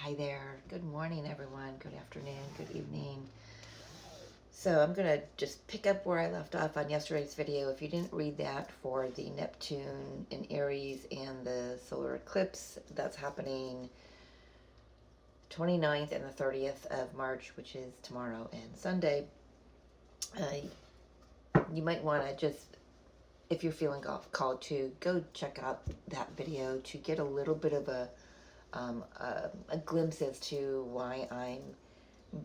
Hi there. Good morning, everyone. Good afternoon. Good evening. So I'm going to just pick up where I left off on yesterday's video. If you didn't read that for the Neptune in Aries and the solar eclipse, that's happening 29th and the 30th of March, which is tomorrow and Sunday. You might want to just, if you're feeling called to, go check out that video to get a little bit of a glimpse as to why I'm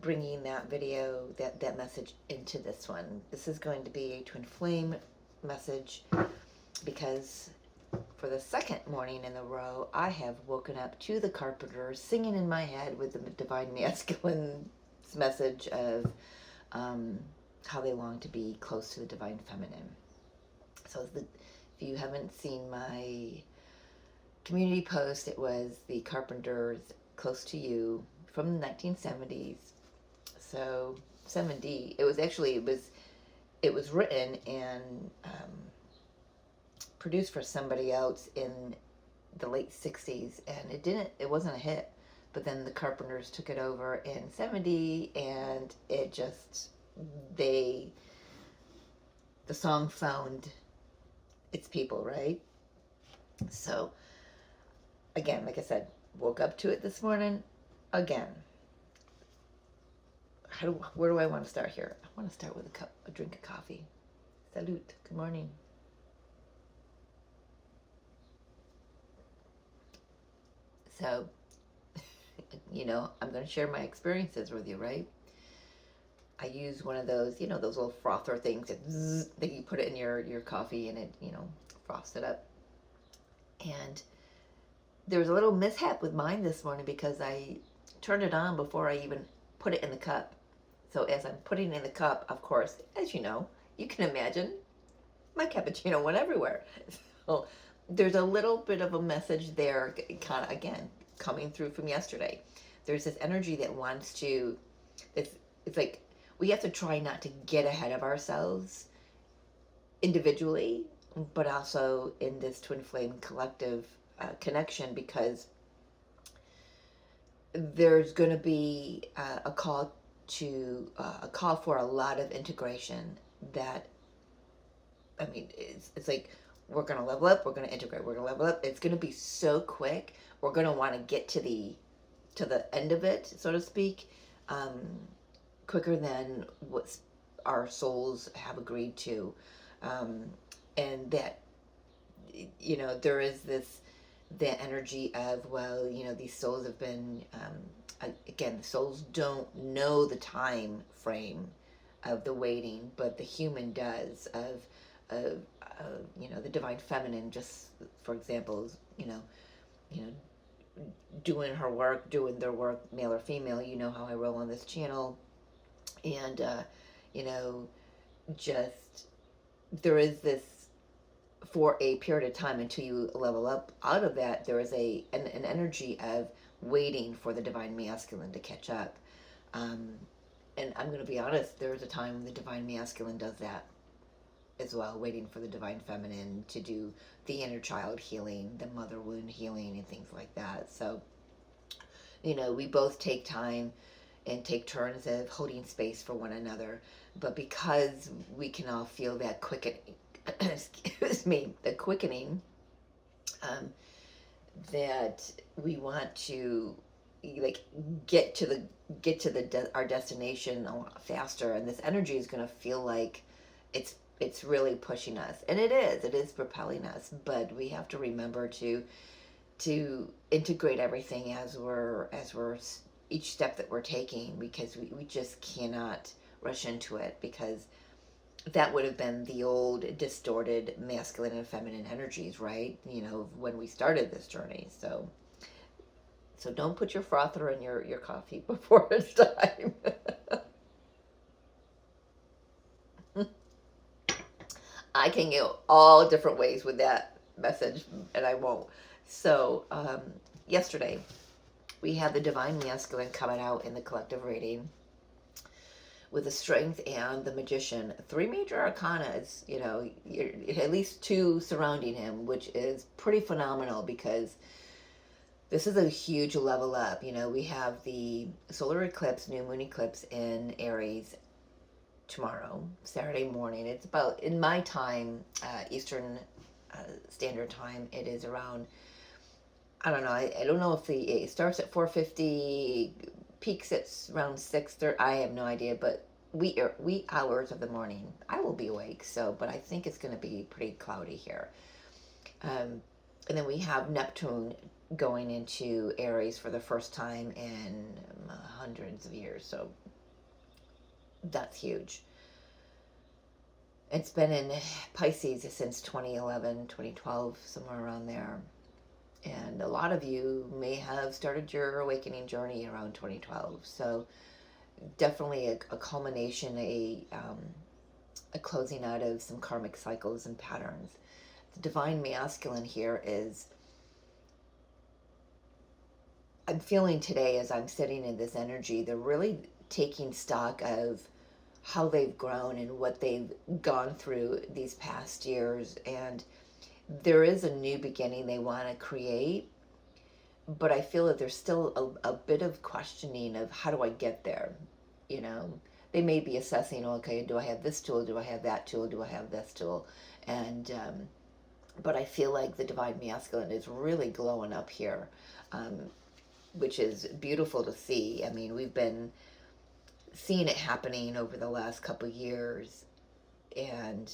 bringing that video, that message into this one. This is going to be a twin flame message because for the second morning in a row, I have woken up to the Carpenter singing in my head with the Divine Masculine's message of how they long to be close to the Divine Feminine. So if you haven't seen my community post, it was the Carpenters Close to You from the 1970s. So 70, it was written and produced for somebody else in the late 60s, and it wasn't a hit. But then the Carpenters took it over in 70, and it just the song found its people, right? So again, like I said, woke up to it this morning again. Where do I want to start here? I want to start with a drink of coffee. Salute. Good morning. So, I'm going to share my experiences with you, right? I use one of those, those little frother things that you put it in your coffee and it, froths it up. And there was a little mishap with mine this morning because I turned it on before I even put it in the cup. So as I'm putting it in the cup, of course, as you know, you can imagine, my cappuccino went everywhere. So there's a little bit of a message there, kind of, again, coming through from yesterday. There's this energy that wants to, it's like we have to try not to get ahead of ourselves individually, but also in this twin flame collective connection, because there's going to be a call for a lot of integration. That, I mean, it's like we're going to level up, we're going to integrate, we're going to level up. It's going to be so quick. We're going to want to get to the end of it, so to speak, quicker than what our souls have agreed to, and that there is the energy of, well, these souls have been, again, the souls don't know the time frame of the waiting, but the human does, of the divine feminine, just for example, doing her work, doing their work, male or female. You know how I roll on this channel. And just there is this, for a period of time until you level up out of that, there is an energy of waiting for the divine masculine to catch up. And I'm going to be honest, there's a time when the divine masculine does that as well, waiting for the divine feminine to do the inner child healing, the mother wound healing, and things like that. So, we both take time and take turns of holding space for one another. But because we can all feel that the quickening, that we want to, like, get to our destination a lot faster, and this energy is going to feel like it's really pushing us, and it is propelling us. But we have to remember to integrate everything as we're each step that we're taking, because we just cannot rush into it, because that would have been the old distorted masculine and feminine energies, right? When we started this journey. So don't put your frother in your coffee before it's time. I can go all different ways with that message, and I won't. So yesterday we had the divine masculine coming out in the collective reading with the strength and the magician, 3 major arcanas, at least 2 surrounding him, which is pretty phenomenal, because This is a huge level up. You know, we have the solar eclipse, new moon eclipse in Aries tomorrow, Saturday morning. It's about, in my time, Eastern Standard Time, it is around, I don't know, I don't know if it starts at 4:50, peaks at around 6:30. I have no idea, but wee hours of the morning, I will be awake. So, but I think it's going to be pretty cloudy here. Um, and then we have Neptune going into Aries for the first time in hundreds of years. So that's huge. It's been in Pisces since 2011, 2012, somewhere around there. And a lot of you may have started your awakening journey around 2012. So definitely a culmination, a closing out of some karmic cycles and patterns. The divine masculine here is, I'm feeling today as I'm sitting in this energy, they're really taking stock of how they've grown and what they've gone through these past years. And there is a new beginning they want to create, but I feel that there's still a bit of questioning of how do I get there? You know, they may be assessing, okay, do I have this tool? Do I have that tool? Do I have this tool? And, but I feel like the divine masculine is really glowing up here, which is beautiful to see. I mean, we've been seeing it happening over the last couple of years, and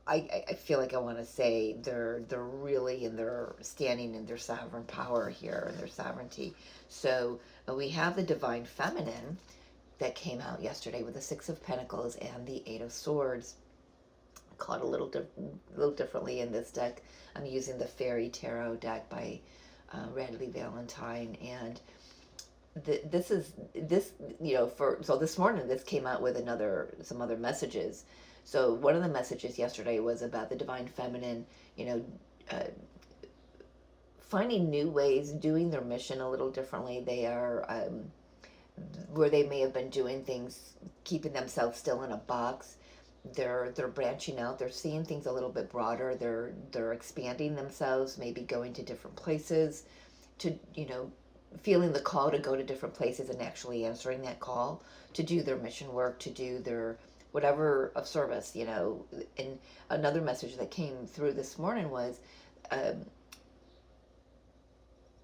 I feel like I want to say they're really in their standing in their sovereign power here and their sovereignty. So we have the divine feminine that came out yesterday with the Six of Pentacles and the Eight of Swords. Caught a little differently in this deck. I'm using the Fairy Tarot deck by Radley Valentine, and this you know, so this morning this came out with some other messages. So one of the messages yesterday was about the divine feminine, you know, uh, finding new ways, doing their mission a little differently. They are, where they may have been doing things, keeping themselves still in a box. They're branching out. They're seeing things a little bit broader. They're expanding themselves, maybe going to different places, to, you know, feeling the call to go to different places and actually answering that call to do their mission work, to do their whatever of service, you know. And another message that came through this morning was, um,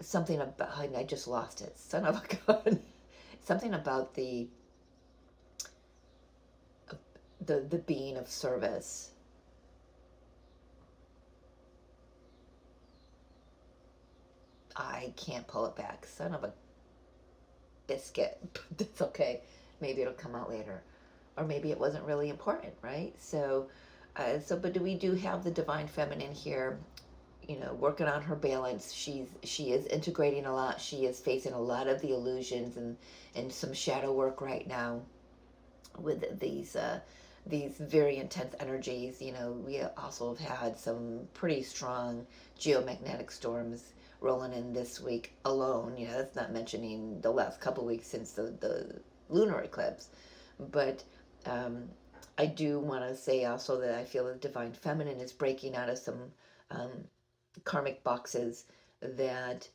something about, I just lost it, son of a gun. Something about the being of service. I can't pull it back, son of a biscuit. That's okay. Maybe it'll come out later, or maybe it wasn't really important, right? So, but we do have the divine feminine here, you know, working on her balance. She is integrating a lot. She is facing a lot of the illusions and some shadow work right now with these very intense energies. You know, we also have had some pretty strong geomagnetic storms rolling in this week alone. You know, that's not mentioning the last couple of weeks since the lunar eclipse. But I do want to say also that I feel the divine feminine is breaking out of some um, karmic boxes that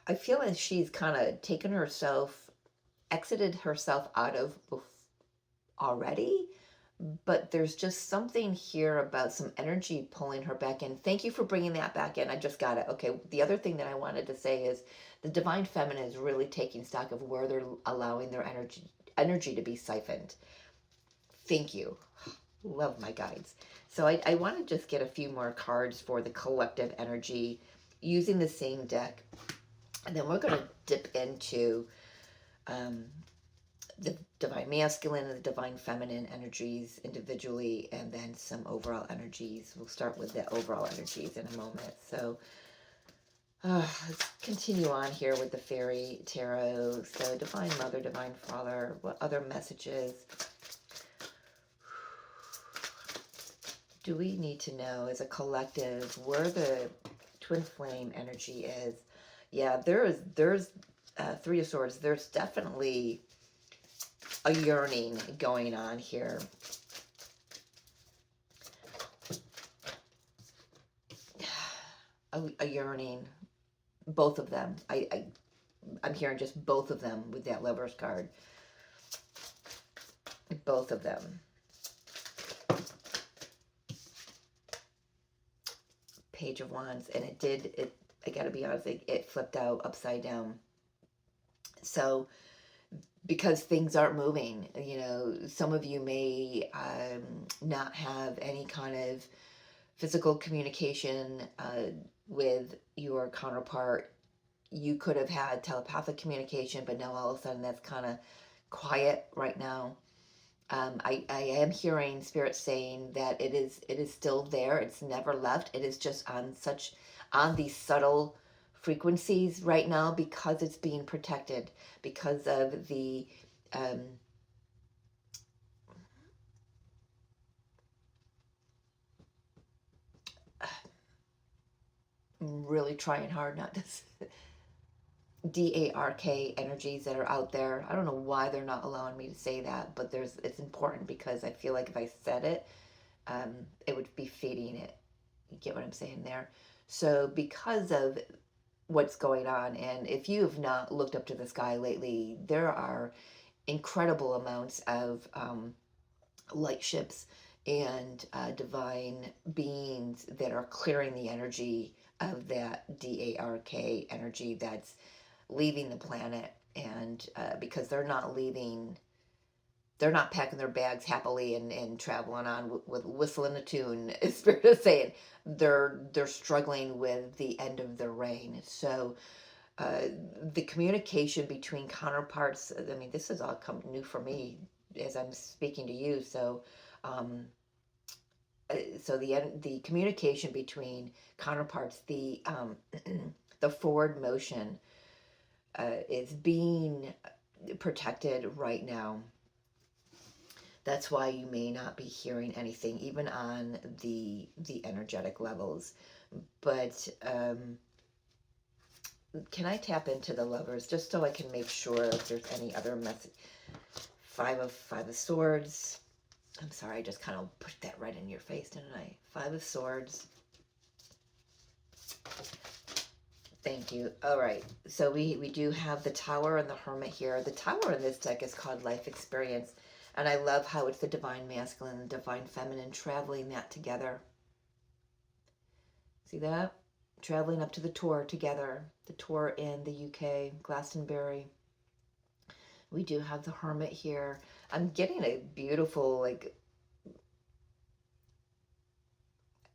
I feel like she's kind of taken herself, exited herself out of already, but there's just something here about some energy pulling her back in. Thank you for bringing that back in. I just got it. Okay, the other thing that I wanted to say is the divine feminine is really taking stock of where they're allowing their energy to be siphoned. Thank you. Love my guides. So I want to just get a few more cards for the collective energy using the same deck. And then we're going to dip into the divine masculine and the divine feminine energies individually, and then some overall energies. We'll start with the overall energies in a moment. So let's continue on here with the Fairy Tarot. So Divine Mother, Divine Father, what other messages do we need to know as a collective where the twin flame energy is? Yeah, there's Three of Swords. There's definitely a yearning going on here. a yearning, both of them. I'm hearing just both of them with that Lovers card. Both of them. Page of Wands, and I gotta be honest, it flipped out upside down. So, because things aren't moving, some of you may not have any kind of physical communication with your counterpart. You could have had telepathic communication, but now all of a sudden that's kind of quiet right now. I am hearing Spirit saying that it is still there. It's never left. It is just on these subtle frequencies right now because it's being protected because of the um, I'm really trying hard not to DARK energies that are out there. I don't know why they're not allowing me to say that, but it's important because I feel like if I said it, it would be feeding it. You get what I'm saying there? So because of what's going on, and if you have not looked up to the sky lately, there are incredible amounts of light ships and divine beings that are clearing the energy of that DARK energy that's leaving the planet. And because they're not packing their bags happily and traveling on with whistling a tune, as Spirit is saying. They're struggling with the end of their reign. So uh, the communication between counterparts, I mean, this has all come new for me as I'm speaking to you. So um, so the communication between counterparts, the forward motion is being protected right now. That's why you may not be hearing anything, even on the energetic levels. But can I tap into the Lovers just so I can make sure if there's any other message? Five of Swords. I'm sorry, I just kind of put that right in your face, didn't I? Five of Swords. Thank you. All right. So we do have the Tower and the Hermit here. The Tower in this deck is called Life Experience. And I love how it's the Divine Masculine and Divine Feminine traveling that together. See that? Traveling up to the tour together. The tour in the UK, Glastonbury. We do have the Hermit here. I'm getting a beautiful, like,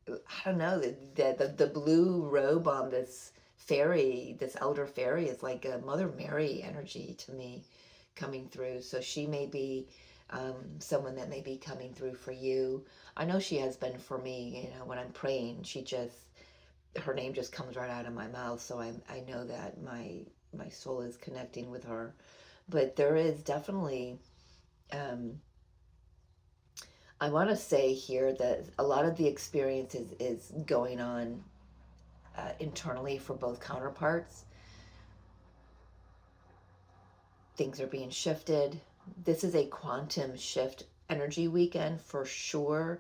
I don't know, the blue robe on this fairy, this elder fairy, is like a Mother Mary energy to me coming through. So she may be someone that may be coming through for you. I know she has been for me. When I'm praying, her name just comes right out of my mouth. So I know that my soul is connecting with her. But there is definitely, I want to say here that a lot of the experience is going on internally for both counterparts. Things are being shifted. This is a quantum shift energy weekend for sure.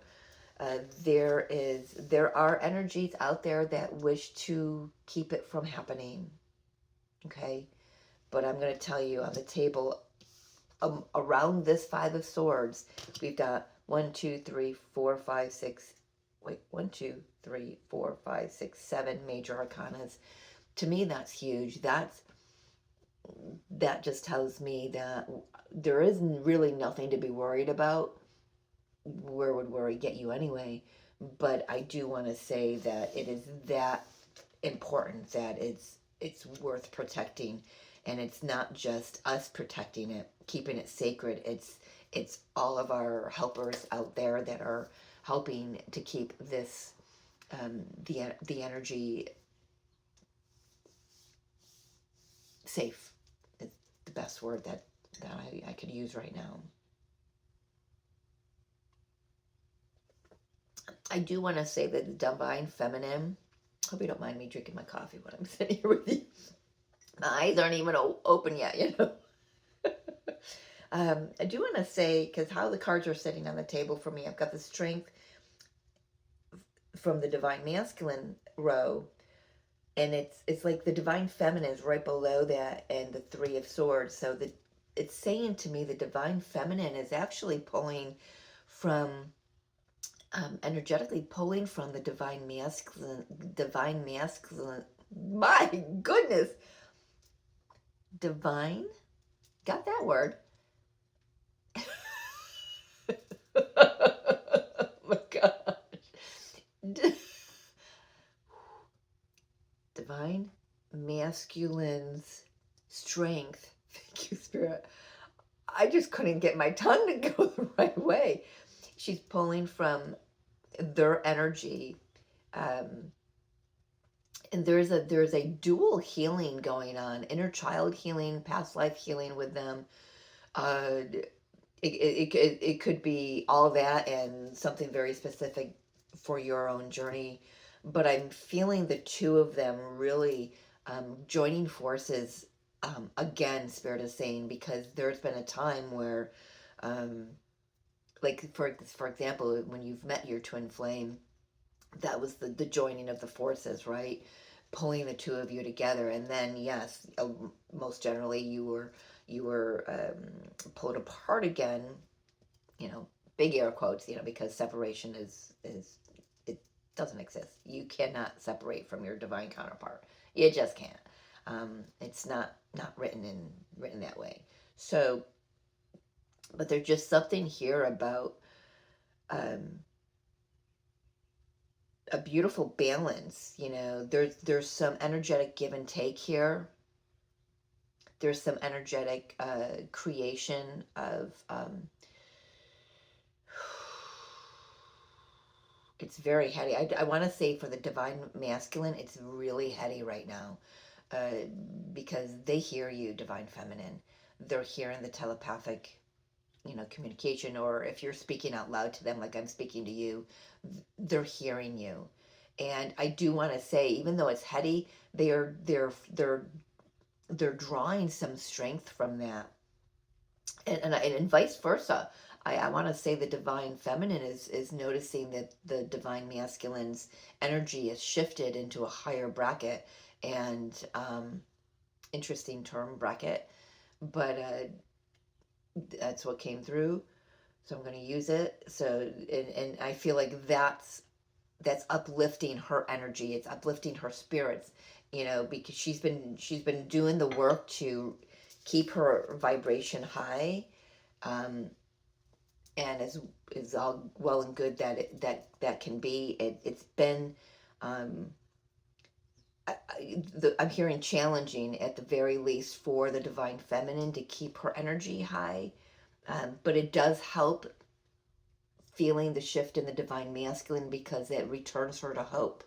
There are energies out there that wish to keep it from happening. Okay, but I'm going to tell you, on the table around this Five of Swords, we've got 1, 2, 3, 4, 5, 6. Wait, 1, 2, 3, 4, 5, 6, 7 major arcanas. To me, that's huge. That just tells me that there is really nothing to be worried about. Where would worry get you anyway? But I do want to say that it is that important that it's worth protecting, and it's not just us protecting it, keeping it sacred. It's all of our helpers out there that are helping to keep this the energy safe. Is the best word that I could use right now. I do want to say that the Divine Feminine, hope you don't mind me drinking my coffee when I'm sitting here with you. My eyes aren't even open yet, I do want to say, because how the cards are sitting on the table for me, I've got the Strength from the Divine Masculine row, and it's like the divine feminine is right below that, and the Three of Swords. So it's saying to me the divine feminine is actually pulling from, energetically pulling from the divine masculine. Divine masculine. My goodness, divine. Got that word. Oh my gosh. Divine masculine's strength. Thank you, Spirit. I just couldn't get my tongue to go the right way. She's pulling from their energy. Um, and there's a dual healing going on, inner child healing, past life healing with them. It could be all that and something very specific for your own journey, but I'm feeling the two of them really, joining forces, again, Spirit is saying, because there's been a time where, um, like for example, when you've met your twin flame, that was the joining of the forces, right? Pulling the two of you together, and then yes, most generally you were pulled apart again. You know, big air quotes. You know, because separation is it doesn't exist. You cannot separate from your divine counterpart. You just can't. It's not written that way. So, but there's just something here about, um, a beautiful balance. You know, there's some energetic give and take here. There's some energetic, creation of, it's very heady. I want to say for the divine masculine, it's really heady right now, because they hear you, divine feminine. They're hearing the telepathic, communication, or if you're speaking out loud to them, like I'm speaking to you, they're hearing you. And I do want to say, even though it's heady, they're drawing some strength from that, and vice versa. I want to say the divine feminine is noticing that the divine masculine's energy is shifted into a higher bracket, and, interesting term, bracket, but, that's what came through, so I'm going to use it. So, and I feel like that's uplifting her energy. It's uplifting her spirits, because she's been doing the work to keep her vibration high, um, and is all well and good that that can be. It's been, um, I'm hearing challenging at the very least for the divine feminine to keep her energy high, but it does help feeling the shift in the divine masculine because it returns her to hope.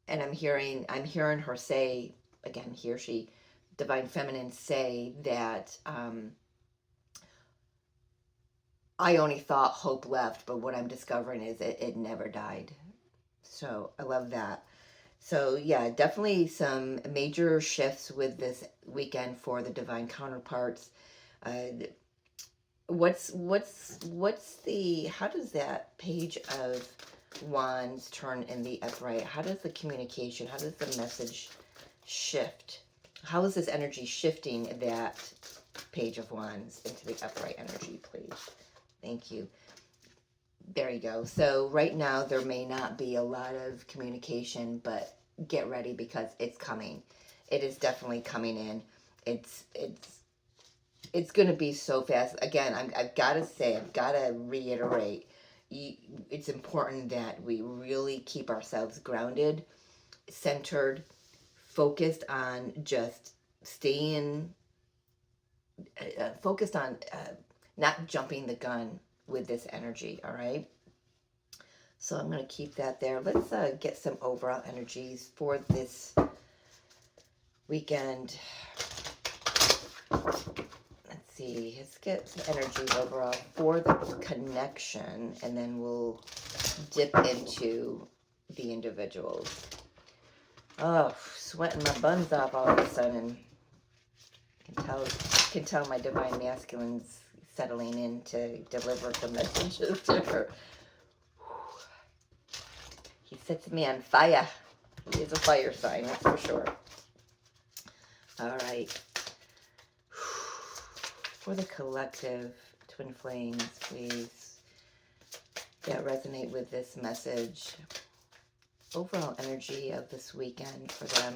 And I'm hearing her say again, here she, divine feminine, say that, I only thought hope left, but what I'm discovering is it never died. So I love that. So yeah, definitely some major shifts with this weekend for the divine counterparts. uh, what's the how does that page of wands turn in the upright? How does the communication, how does the message shift? How is this energy shifting that page of wands into the upright energy, please? Thank you. There you go. So right now there may not be a lot of communication, but get ready because it's coming. It is definitely coming in. It's going to be so fast. Again, I've got to say, I've got to reiterate, it's important that we really keep ourselves grounded, centered, focused on just staying, focused on, not jumping the gun with this energy, all right? So I'm going to keep that there. Let's, get some overall energies for this weekend. Let's see. Let's get some energies overall for the connection, and then we'll dip into the individuals. Oh, sweating my buns off all of a sudden. Can tell my divine masculine's settling in to deliver some messages to her. He sets me on fire. He is a fire sign, that's for sure. All right. For the collective, twin flames, please, that resonate with this message. Overall energy of this weekend for them.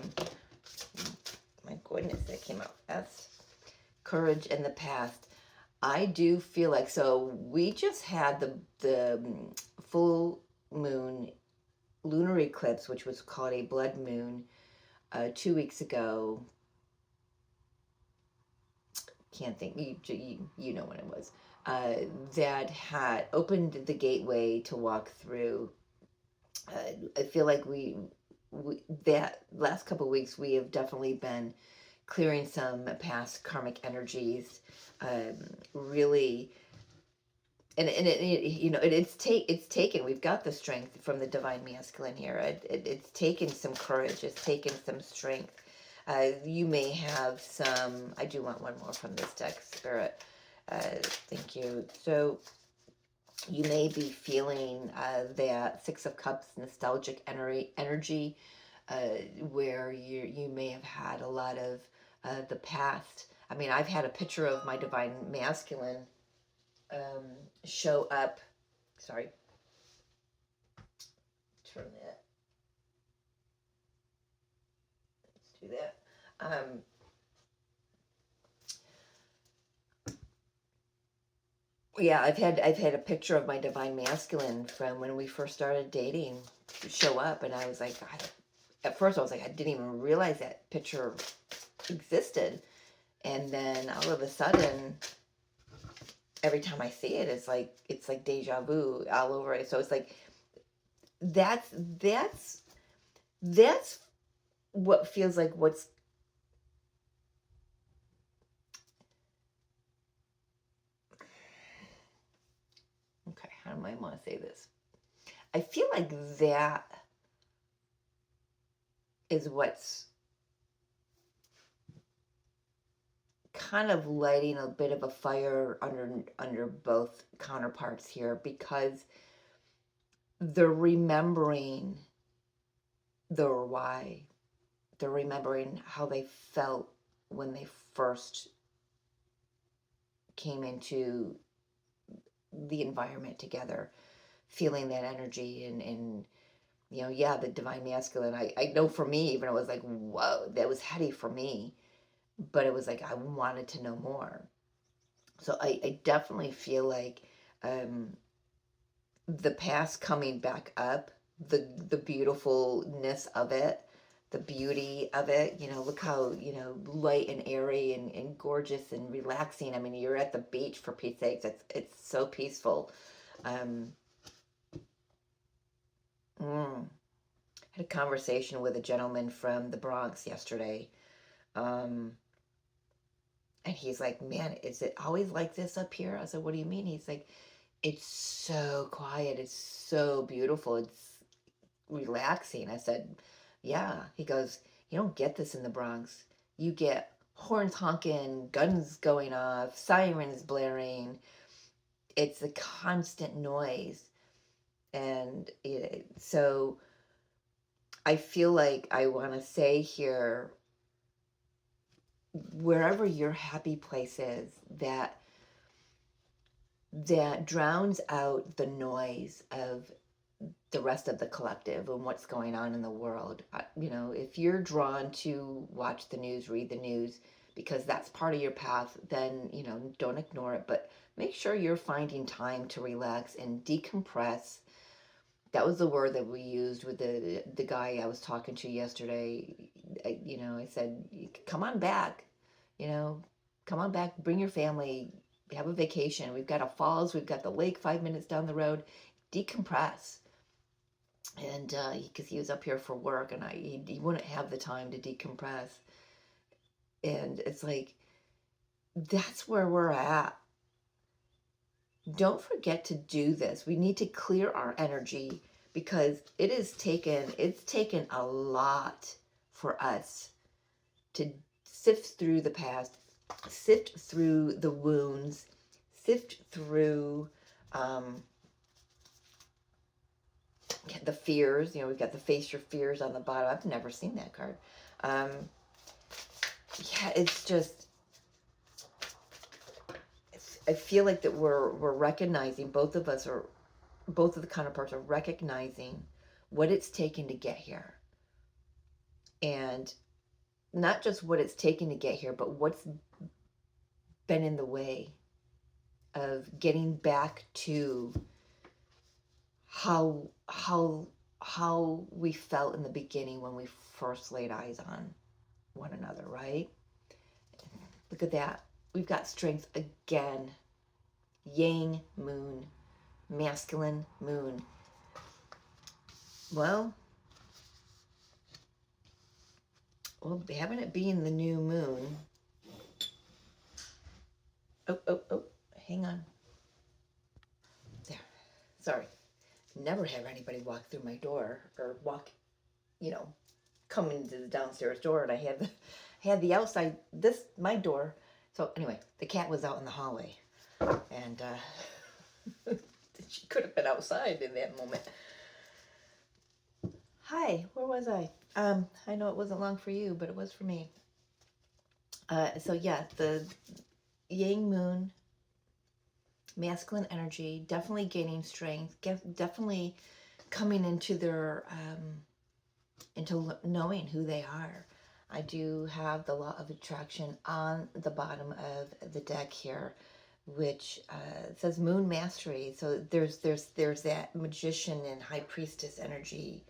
My goodness, that came out fast. Courage in the past. I do feel like, so we just had the full moon lunar eclipse, which was called a blood moon, 2 weeks ago. Can't think, you know when it was. That had opened the gateway to walk through. I feel like we that last couple of weeks we have definitely been clearing some past karmic energies, really, and it's taken. We've got the strength from the divine masculine here. It's taken some courage. It's taken some strength. You may have some. I do want one more from this deck, Spirit. Thank you. So you may be feeling that Six of Cups nostalgic energy, where you may have had a lot of the past. I mean, I've had a picture of my divine masculine show up. Sorry. Turn that. Let's do that. Yeah, I've had a picture of my divine masculine from when we first started dating show up, and I was like, at first I was like, I didn't even realize that picture existed, and then all of a sudden, every time I see it, it's like deja vu all over it. So it's like that's what feels like what's okay. How do I want to say this? I feel like that is what's kind of lighting a bit of a fire under both counterparts here, because they're remembering their why. They're remembering how they felt when they first came into the environment together, feeling that energy and yeah, the divine masculine. I know for me, even it was like, whoa, that was heady for me, but it was like I wanted to know more. So I definitely feel like the past coming back up, the beautifulness of it, the beauty of it. Look how light and airy and gorgeous and relaxing. I mean, you're at the beach, for Pete's sakes. It's so peaceful. Had a conversation with a gentleman from the Bronx yesterday, and he's like, man, is it always like this up here? I said, what do you mean? He's like, it's so quiet, it's so beautiful, it's relaxing. I said, yeah. He goes, you don't get this in the Bronx. You get horns honking, guns going off, sirens blaring. It's a constant noise. And so I feel like I want to say here, wherever your happy place is, that drowns out the noise of the rest of the collective and what's going on in the world. If you're drawn to watch the news, read the news, because that's part of your path, then, don't ignore it, but make sure you're finding time to relax and decompress. That was the word that we used with the guy I was talking to yesterday. I said, come on back, come on back, bring your family, have a vacation. We've got a falls, we've got the lake 5 minutes down the road. Decompress. And because he was up here for work, and he wouldn't have the time to decompress. And it's like, that's where we're at. Don't forget to do this. We need to clear our energy, because it's taken a lot for us to sift through the past, sift through the wounds, sift through the fears, we've got the face your fears on the bottom. I've never seen that card. Yeah, it's just, I feel like that we're recognizing, both of us are, both of the counterparts are recognizing what it's taken to get here. And not just what it's taken to get here, but what's been in the way of getting back to how we felt in the beginning when we first laid eyes on one another, right? Look at that. We've got strength again. Yang moon, masculine moon. Well, having it being the new moon. Oh, hang on. There. Sorry. Never have anybody walk through my door or walk, come into the downstairs door, and I had the outside, my door. So anyway, the cat was out in the hallway, and she could have been outside in that moment. Hi, where was I? I know it wasn't long for you, but it was for me. So yeah, the Yang moon, masculine energy, definitely gaining strength, definitely coming into their, into knowing who they are. I do have the law of attraction on the bottom of the deck here, which says moon mastery. So there's that magician and high priestess energy,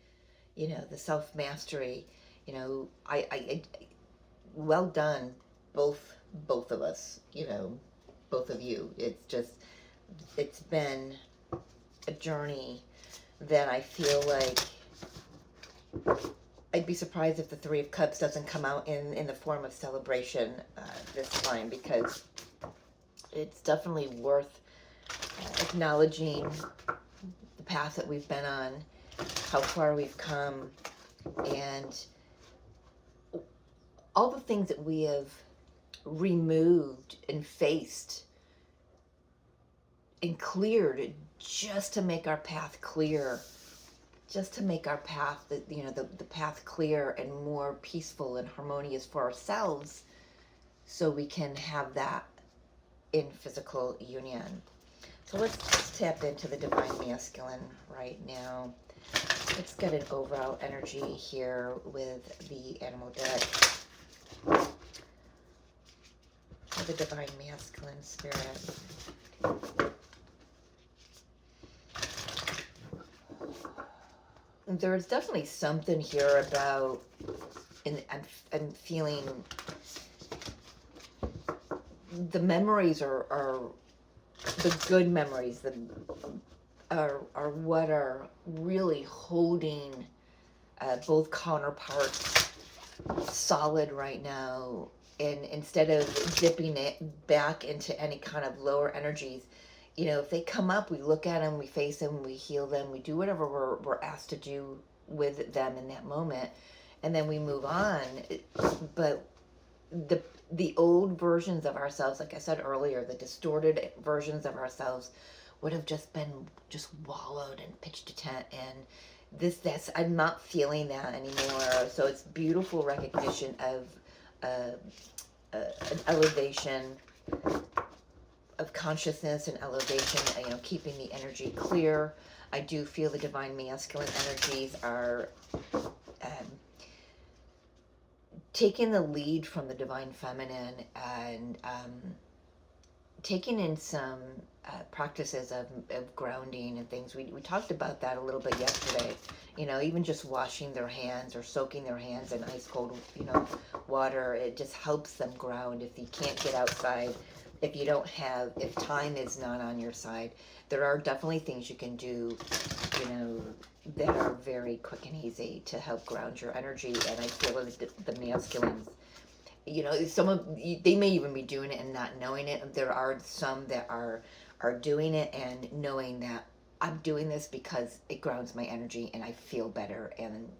the self mastery. I well done, both of us. Both of you. It's been a journey that I feel like I'd be surprised if the Three of Cups doesn't come out in the form of celebration this time, because it's definitely worth acknowledging the path that we've been on, how far we've come, and all the things that we have removed and faced and cleared just to make our path clear, just to make our path, the path clear and more peaceful and harmonious for ourselves, so we can have that in physical union. So let's tap into the divine masculine right now. Let's get an overall energy here with the animal deck. For the divine masculine spirit. There's definitely something here about, and I'm feeling the memories are the good memories that are what are really holding both counterparts solid right now. And instead of dipping it back into any kind of lower energies, if they come up, we look at them, we face them, we heal them, we do whatever we're asked to do with them in that moment, and then we move on. But the old versions of ourselves, like I said earlier, the distorted versions of ourselves would have just been wallowed and pitched a tent, and I'm not feeling that anymore. So it's beautiful recognition of an elevation of consciousness and elevation, keeping the energy clear. I do feel the divine masculine energies are taking the lead from the divine feminine, and taking in some practices of grounding and things. We talked about that a little bit yesterday. Even just washing their hands or soaking their hands in ice cold, water. It just helps them ground. If you can't get outside, if time is not on your side, there are definitely things you can do, that are very quick and easy to help ground your energy. And I feel like the masculines, they may even be doing it and not knowing it. There are some that are doing it and knowing that I'm doing this because it grounds my energy and I feel better. And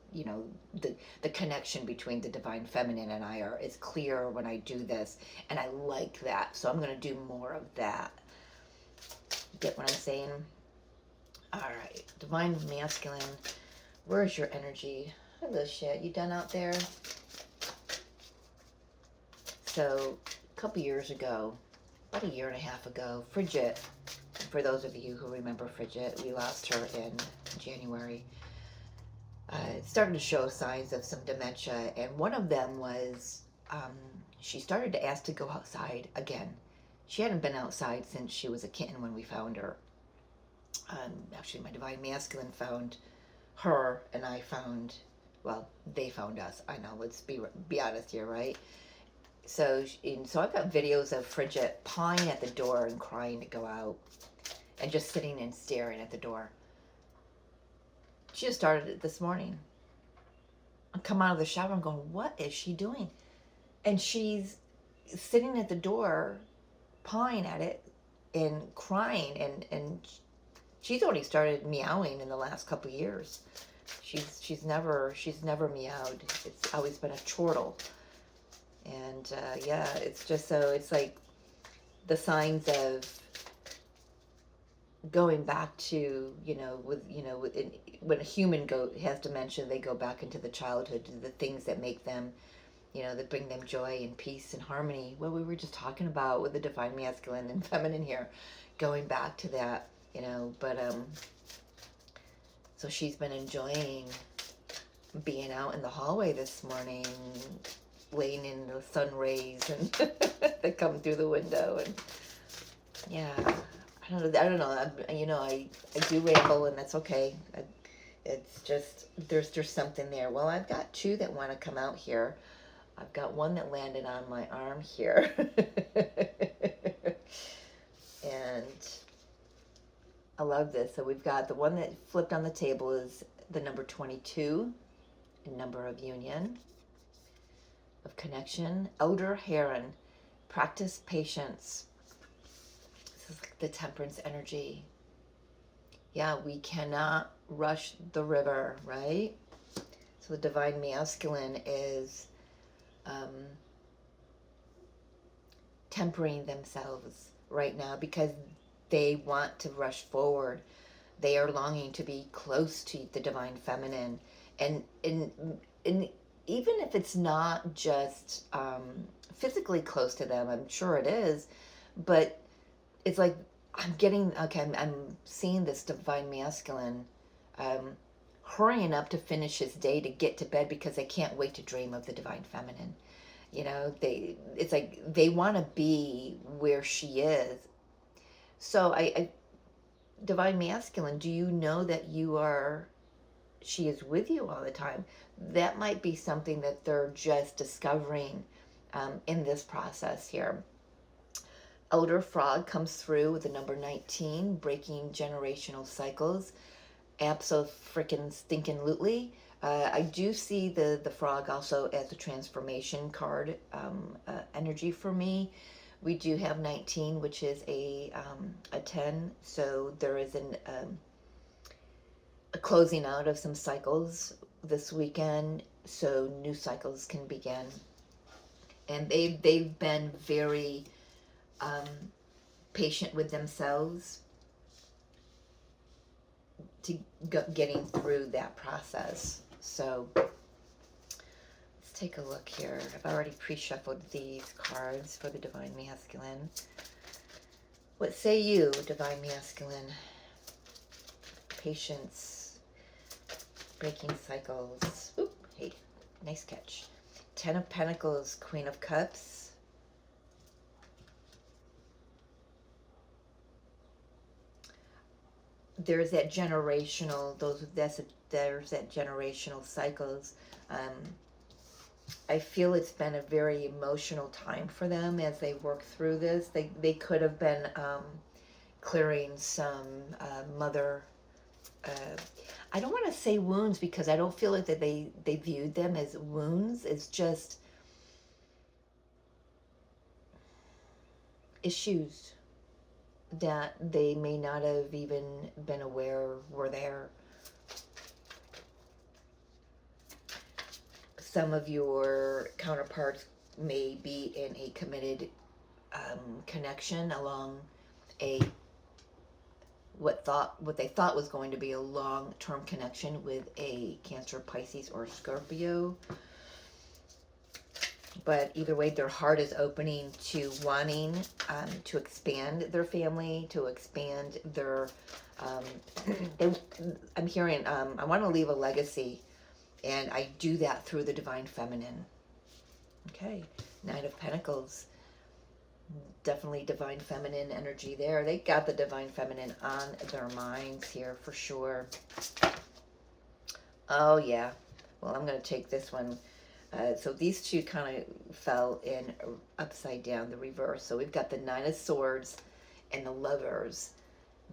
the connection between the divine feminine and I is clear when I do this, and I like that. So I'm going to do more of that. Get what I'm saying? All right, Divine Masculine, where's your energy? Hello, shit. You done out there? So, a couple years ago, about a year and a half ago, Frigid, for those of you who remember Frigid, we lost her in January. Started to show signs of some dementia, and one of them was she started to ask to go outside again. She hadn't been outside since she was a kitten when we found her. Actually, my Divine Masculine found her, and I found, well, they found us. I know, let's be honest here, right? So I've got videos of Frigid pawing at the door and crying to go out, and just sitting and staring at the door. She just started it this morning. I come out of the shower and going, what is she doing? And she's sitting at the door, pawing at it and crying, and she's only started meowing in the last couple of years. She's never meowed. It's always been a chortle. And yeah, it's just so, it's like the signs of going back to, when a human has dementia, they go back into the childhood, the things that make them, that bring them joy and peace and harmony. What we were just talking about with the Divine Masculine and Feminine here, going back to that, but so she's been enjoying being out in the hallway this morning, laying in the sun rays and that come through the window, and yeah, I don't know. I do ramble, and that's okay. It's just there's something there. Well, I've got two that want to come out here. I've got one that landed on my arm here, and I love this. So we've got the one that flipped on the table is the number 22, number of union, of connection. Elder Heron, practice patience. This is the Temperance energy. Yeah, we cannot rush the river, right? So the Divine Masculine is tempering themselves right now because they want to rush forward. They are longing to be close to the Divine Feminine, and even if it's not just physically close to them, I'm sure it is, but it's like I'm seeing this Divine Masculine hurrying up to finish his day to get to bed because they can't wait to dream of the Divine Feminine. It's like they want to be where she is. So I Divine Masculine, do you know that she is with you all the time? That might be something that they're just discovering in this process here. Elder Frog comes through with the number 19, breaking generational cycles. Abso-freaking-stinking-lutely. I do see the frog also as a transformation card energy for me. We do have 19, which is a 10. So there is a closing out of some cycles this weekend, so new cycles can begin. And they've been very patient with themselves to getting through that process. So let's take a look here. I've already pre-shuffled these cards for the Divine Masculine. What say you, Divine Masculine? Patience, breaking cycles. Oop, hey, nice catch. 10 of Pentacles, Queen of Cups. There's that generational, there's that generational cycles. I feel it's been a very emotional time for them as they work through this. They could have been clearing some mother, I don't want to say wounds because I don't feel like that they viewed them as wounds. It's just issues that they may not have even been aware were there. Some of your counterparts may be in a committed connection along a what they thought was going to be a long-term connection with a Cancer, Pisces, or Scorpio. But either way, their heart is opening to wanting to expand their family, to expand their. They, I'm hearing, I want to leave a legacy, and I do that through the Divine Feminine. Okay, Knight of Pentacles. Definitely Divine Feminine energy there. They got the Divine Feminine on their minds here for sure. Oh, yeah. Well, I'm going to take this one. So these two kind of fell in upside down, the reverse. So we've got the Nine of Swords and the Lovers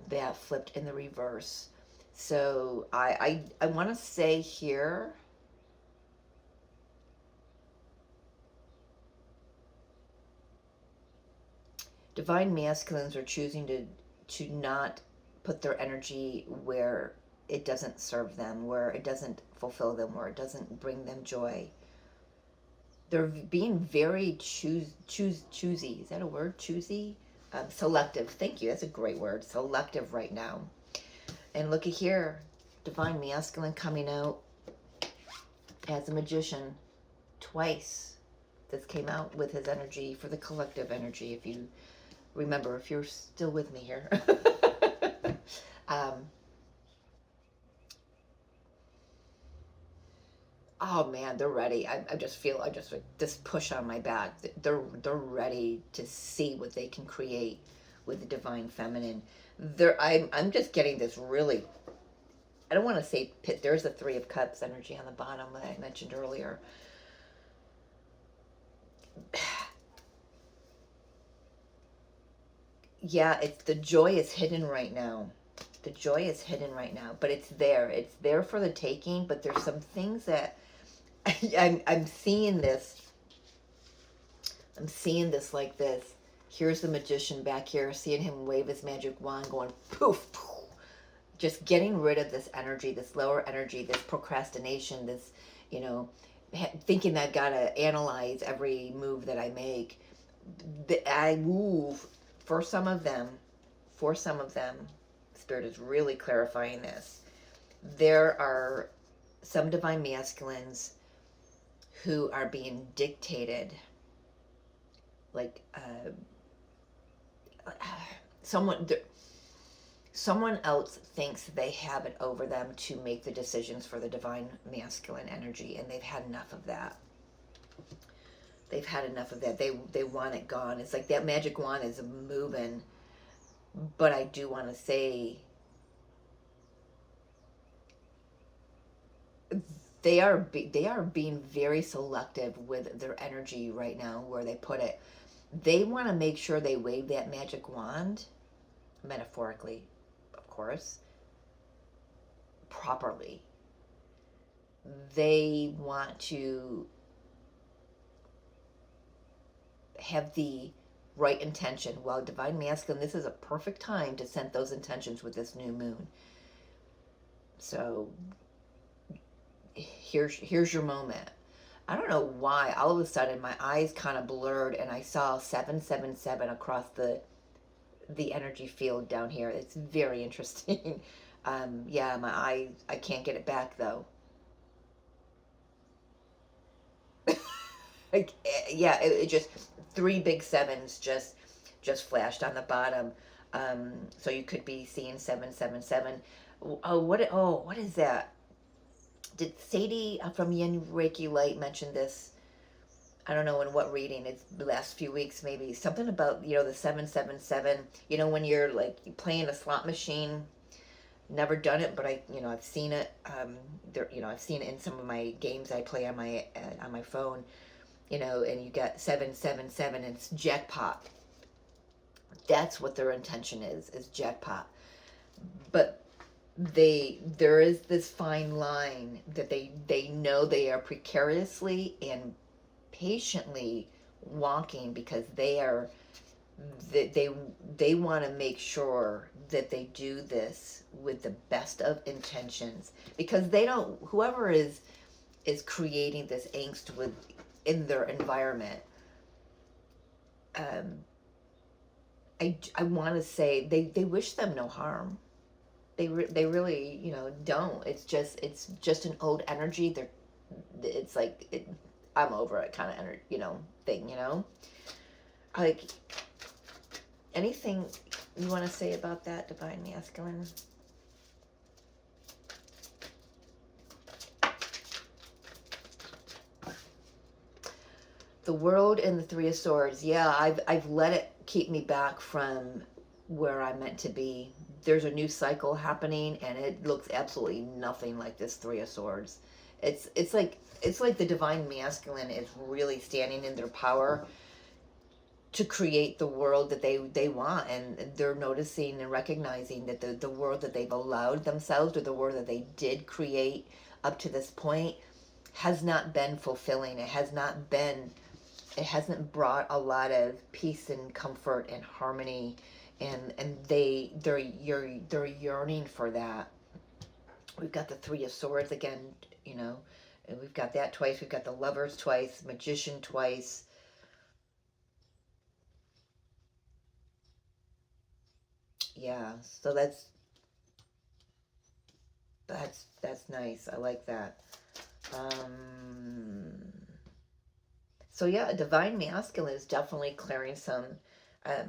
that flipped in the reverse. So I want to say here, Divine Masculines are choosing to not put their energy where it doesn't serve them, where it doesn't fulfill them, where it doesn't bring them joy. They're being very choosy. Is that a word? Choosy? Selective. Thank you. That's a great word. Selective right now. And looky here. Divine Masculine coming out as a Magician twice. This came out with his energy for the collective energy. If you remember, if you're still with me here. Oh man, they're ready. I just feel like this push on my back. They're ready to see what they can create with the Divine Feminine. I'm just getting this really. I don't want to say pit. There's the Three of Cups energy on the bottom that I mentioned earlier. Yeah, it's the joy is hidden right now. The joy is hidden right now, but it's there. It's there for the taking. But there's some things that I'm seeing this. I'm seeing this like this. Here's the Magician back here, seeing him wave his magic wand, going poof, poof. Just getting rid of this energy, this lower energy, this procrastination, this, thinking that I've got to analyze every move that I make. I move for some of them. Spirit is really clarifying this. There are some Divine Masculines who are being dictated, like someone else thinks they have it over them to make the decisions for the Divine Masculine energy, and they've had enough of that. They've had enough of that. They want it gone. It's like that magic wand is moving, but I do want to say they are being very selective with their energy right now, where they put it. They want to make sure they wave that magic wand, metaphorically, of course, properly. They want to have the right intention. While Divine Masculine, this is a perfect time to set those intentions with this new moon. So here's your moment. I don't know why all of a sudden my eyes kind of blurred and I saw 777 across the energy field down here. It's very interesting. Yeah, my eye, I can't get it back though. Like, yeah, it just three big sevens just flashed on the bottom. So you could be seeing 777. Oh, what is that? Did Sadie from Yin Reiki Light mention this? I don't know in what reading. It's the last few weeks, maybe something about the 777. When you're like playing a slot machine. Never done it, but I've seen it. I've seen it in some of my games I play on my phone. And you got 777. And it's jackpot. That's what their intention is jackpot. But there is this fine line that they know they are precariously and patiently walking, because they want to make sure that they do this with the best of intentions, because whoever is creating this angst in their environment, I want to say they wish them no harm. They really, you know, don't. It's just an old energy. It's like I'm over it kind of energy, you know, thing, you know. Like, anything you want to say about that, divine masculine? The world and the Three of Swords. Yeah, I've let it keep me back from where I'm meant to be. There's a new cycle happening, and it looks absolutely nothing like this Three of Swords. It's like the divine masculine is really standing in their power to create the world that they want, and they're noticing and recognizing that the world that they've allowed themselves, or the world that they did create up to this point, has not been fulfilling. It hasn't brought a lot of peace and comfort and harmony, and they're yearning for that. We've got the Three of Swords again, you know, and we've got that twice. We've got the Lovers twice, Magician twice. Yeah, so that's nice. I like that. Um, so yeah, divine masculine is definitely clearing um,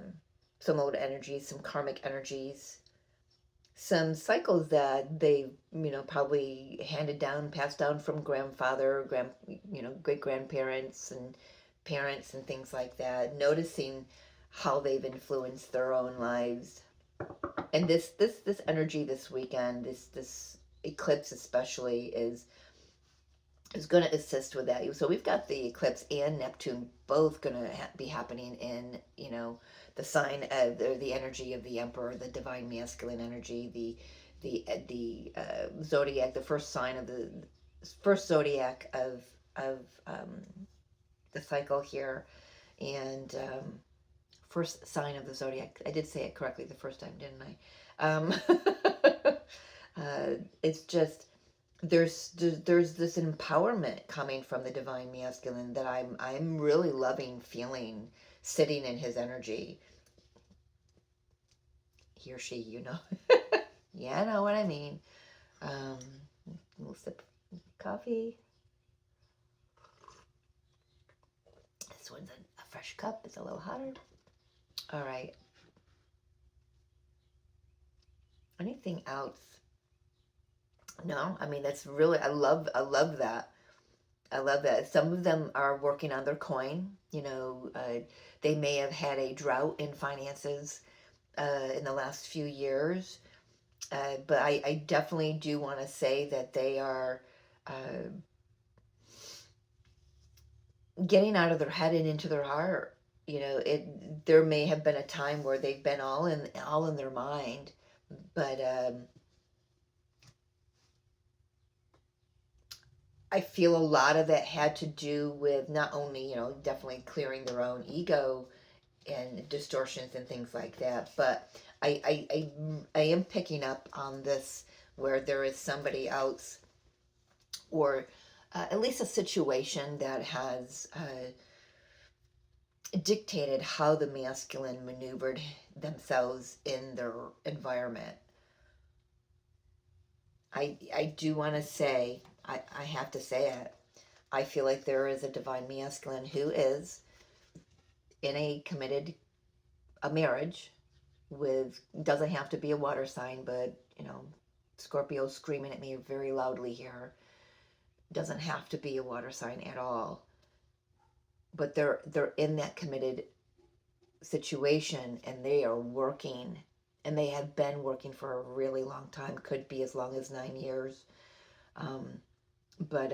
some old energies, some karmic energies, some cycles that they, you know, probably handed down, passed down from grandfather, you know, great grandparents and parents and things like that. Noticing how they've influenced their own lives. And this energy this weekend, this eclipse especially, is going to assist with that. So we've got the eclipse and Neptune both going to be happening in, you know, the sign of the energy of the Emperor, the divine masculine energy, the zodiac, the first sign of the first zodiac of the cycle here, and first sign of the zodiac. I did say it correctly the first time, didn't I? It's just there's this empowerment coming from the divine masculine that I'm really loving feeling, sitting in his energy. He or she, you know. Yeah, I know what I mean. Um, a little sip of coffee. This one's a fresh cup. It's a little hotter. All right. Anything else? No, I mean that's really I love that. I love that. Some of them are working on their coin. You know, they may have had a drought in finances in the last few years, but I definitely do want to say that they are uh, getting out of their head and into their heart. You know, it there may have been a time where they've been all in their mind, but I feel a lot of that had to do with not only, you know, definitely clearing their own ego and distortions and things like that, but I am picking up on this where there is somebody else, or at least a situation that has dictated how the masculine maneuvered themselves in their environment. I do want to say, I have to say it. I feel like there is a divine masculine who is in a marriage with, doesn't have to be a water sign, but you know, Scorpio screaming at me very loudly here. Doesn't have to be a water sign at all. But they're in that committed situation, and they are working, and they have been working for a really long time. Could be as long as 9 years. Um, but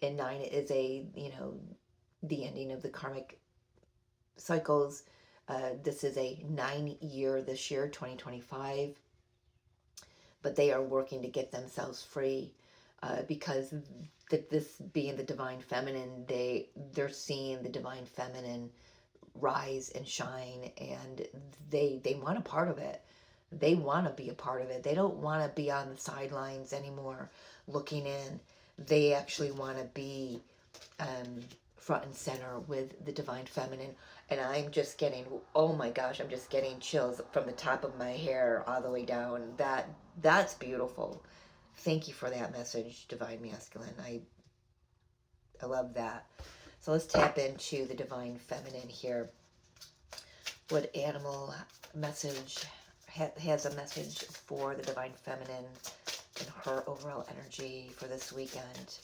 and 9 is you know, the ending of the karmic cycles. This is a 9 year this year, 2025. But they are working to get themselves free, because this being the divine feminine, they're seeing the divine feminine rise and shine, and they want a part of it. They want to be a part of it. They don't want to be on the sidelines anymore looking in. They actually want to be front and center with the Divine Feminine. And I'm just getting, oh my gosh, I'm just getting chills from the top of my hair all the way down. That's beautiful. Thank you for that message, Divine Masculine. I love that. So let's tap into the Divine Feminine here. What animal message has a message for the Divine Feminine and her overall energy for this weekend?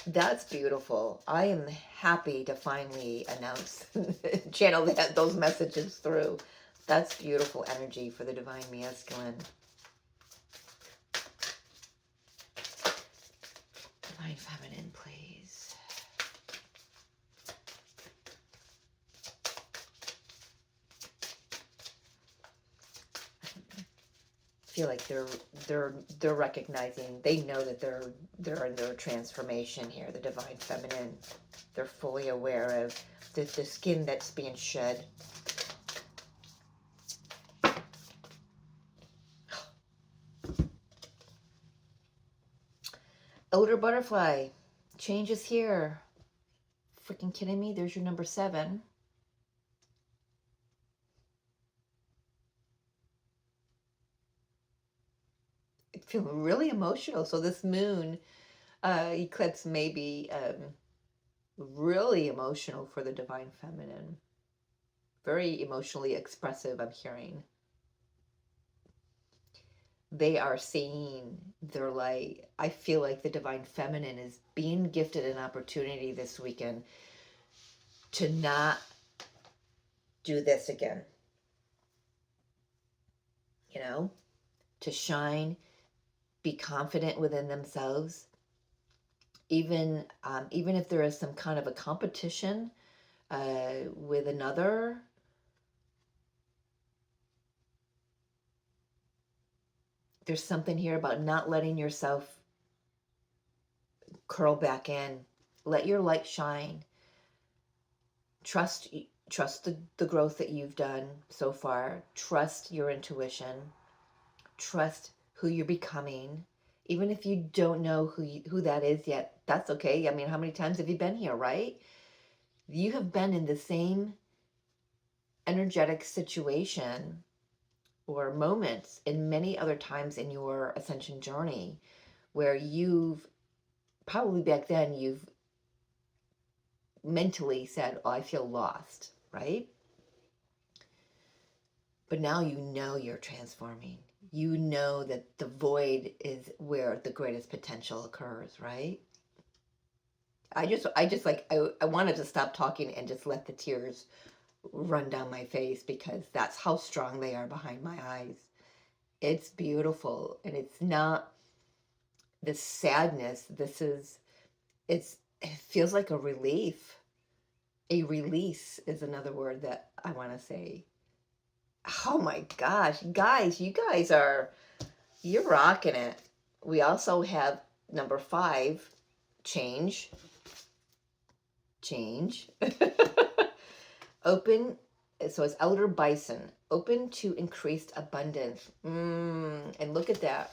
That's beautiful. I am happy to finally announce, channel those messages through. That's beautiful energy for the Divine Masculine. Divine Feminine, please. I feel like they're recognizing, they know that they're in their transformation here, the Divine Feminine. They're fully aware of the skin that's being shed. Elder Butterfly, change is here. Freaking kidding me? There's your number 7. I feel really emotional. So this moon eclipse may be really emotional for the Divine Feminine. Very emotionally expressive, I'm hearing. They are seeing their light. I feel like the Divine Feminine is being gifted an opportunity this weekend to not do this again. You know, to shine, be confident within themselves. Even if there is some kind of a competition with another, there's something here about not letting yourself curl back in. Let your light shine. Trust the growth that you've done so far. Trust your intuition. Trust who you're becoming. Even if you don't know who that is yet, that's okay. I mean, how many times have you been here, right? You have been in the same energetic situation or moments in many other times in your ascension journey where you've probably back then you've mentally said, oh, I feel lost, right? But now you know you're transforming. You know that the void is where the greatest potential occurs, right? I wanted to stop talking and just let the tears run down my face because that's how strong they are behind my eyes. It's beautiful, and it's not this sadness. It feels like a relief. A release is another word that I want to say. Oh my gosh, guys, you're rocking it. We also have number 5, change. Open, so it's Elder Bison, open to increased abundance. And look at that.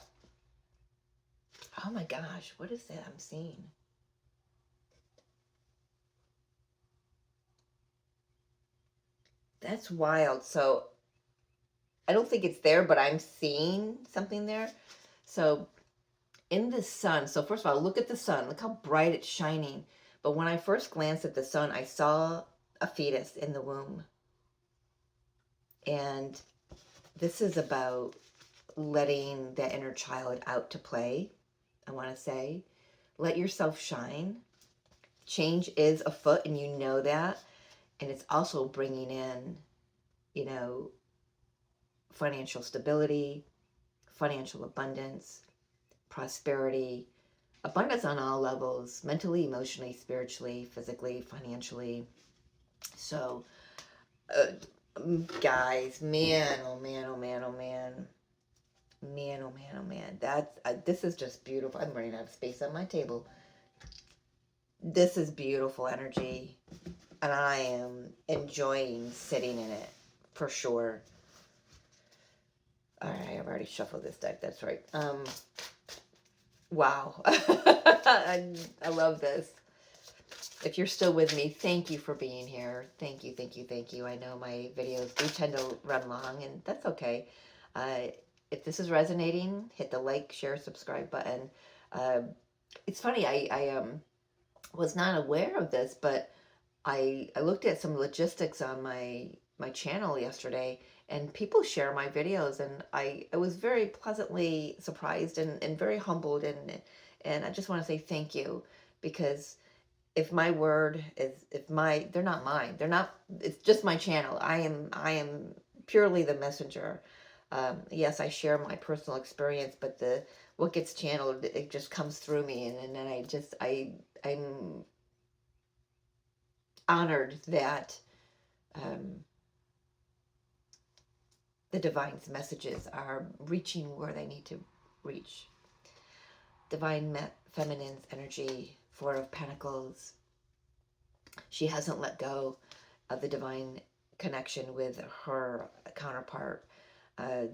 Oh my gosh, what is that I'm seeing? That's wild. So I don't think it's there, but I'm seeing something there. So in the sun, so first of all, look at the sun. Look how bright it's shining. But when I first glanced at the sun, I saw a fetus in the womb. And this is about letting that inner child out to play, I want to say. Let yourself shine. Change is afoot, and you know that. And it's also bringing in, financial stability, financial abundance, prosperity, abundance on all levels, mentally, emotionally, spiritually, physically, financially. So, guys, man, oh man, oh man, oh man. Man, oh man, oh man. This is just beautiful. I'm running out of space on my table. This is beautiful energy, and I am enjoying sitting in it for sure. All right, I've already shuffled this deck. That's right. Wow. I love this. If you're still with me, thank you for being here. Thank you, thank you, thank you. I know my videos do tend to run long, and that's okay. Uh, if this is resonating, hit the like, share, subscribe button. Uh, it's funny, I was not aware of this, but I looked at some logistics on my channel yesterday, and people share my videos, and I was very pleasantly surprised and very humbled, and I just want to say thank you, because if my word is, if my, they're not mine, they're not, it's just my channel. I am purely the messenger. Yes, I share my personal experience, but the what gets channeled, it just comes through me, and then I'm honored that um, the divine's messages are reaching where they need to reach. Divine feminine's energy, Four of Pentacles. She hasn't let go of the divine connection with her counterpart. Uh,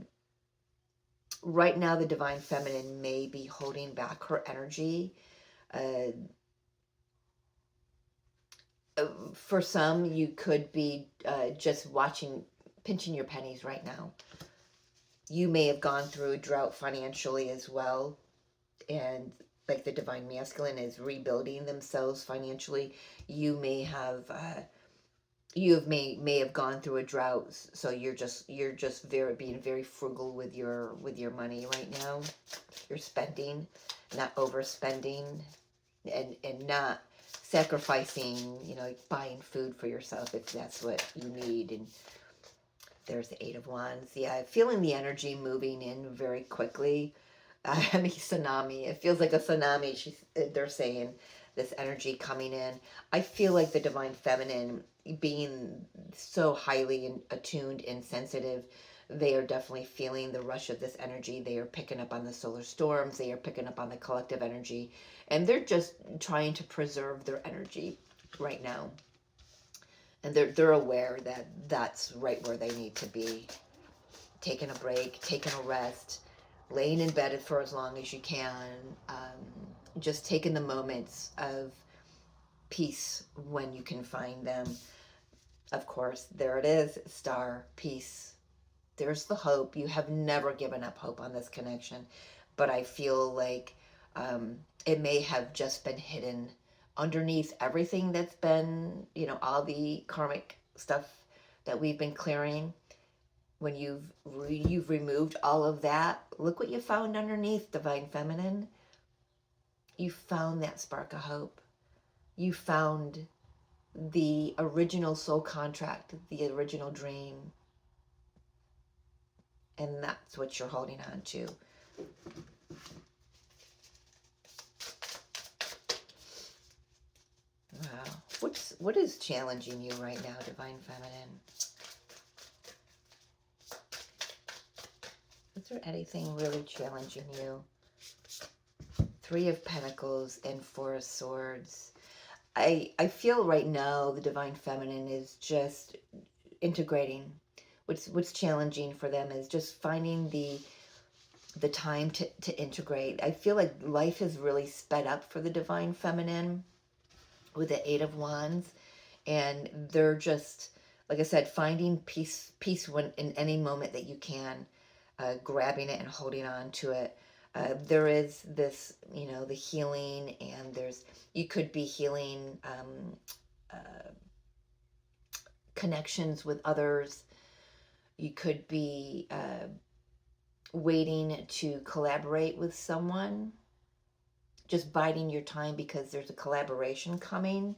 right now, the divine feminine may be holding back her energy. Uh, for some, you could be just watching, pinching your pennies right now. You may have gone through a drought financially as well, and like the divine masculine is rebuilding themselves financially. You may have may have gone through a drought, so you're just very being very frugal with your money right now. You're spending, not overspending, and not sacrificing, like buying food for yourself if that's what you need. And there's the Eight of Wands. Yeah, feeling the energy moving in very quickly. I mean, tsunami. It feels like a tsunami. They're saying this energy coming in. I feel like the divine feminine, being so highly attuned and sensitive, they are definitely feeling the rush of this energy. They are picking up on the solar storms. They are picking up on the collective energy, and they're just trying to preserve their energy right now. And they're aware that that's right where they need to be. Taking a break, taking a rest, laying in bed for as long as you can, just taking the moments of peace when you can find them. Of course, there it is, star, peace. There's the hope. You have never given up hope on this connection, but I feel like it may have just been hidden underneath everything that's been, all the karmic stuff that we've been clearing. When you've removed all of that, look what you found underneath, divine feminine. You found that spark of hope. You found the original soul contract, the original dream, and that's what you're holding on to. Wow. What is challenging you right now, divine feminine? Is there anything really challenging you? Three of Pentacles and Four of Swords. I feel right now the divine feminine is just integrating. What's challenging for them is just finding the time to integrate. I feel like life has really sped up for the divine feminine with the Eight of Wands, and they're just, like I said, finding peace when in any moment that you can, grabbing it and holding on to it. There is this, the healing, and you could be healing connections with others. You could be waiting to collaborate with someone, just biding your time because there's a collaboration coming.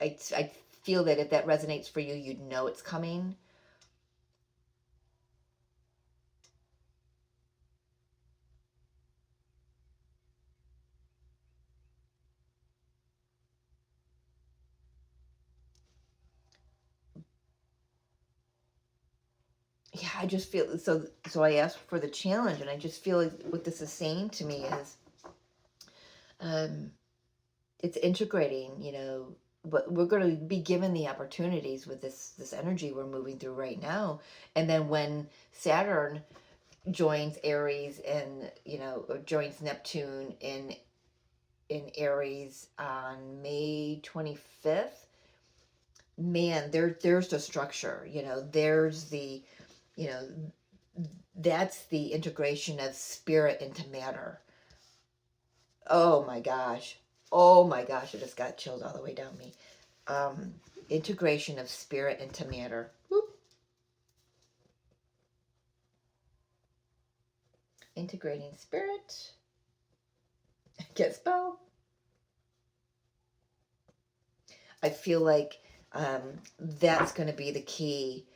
I feel that if that resonates for you, you'd know it's coming. Yeah, I just feel so I asked for the challenge, and I just feel like what this is saying to me is it's integrating, but we're going to be given the opportunities with this energy we're moving through right now. And then when Saturn joins Aries and, or joins Neptune in in Aries on May 25th, man, there's the structure, there's the, you know, that's the integration of spirit into matter. Oh my gosh. Oh my gosh, it just got chilled all the way down me. Integration of spirit into matter. Whoop. Integrating spirit. Get spell. I feel like that's going to be the key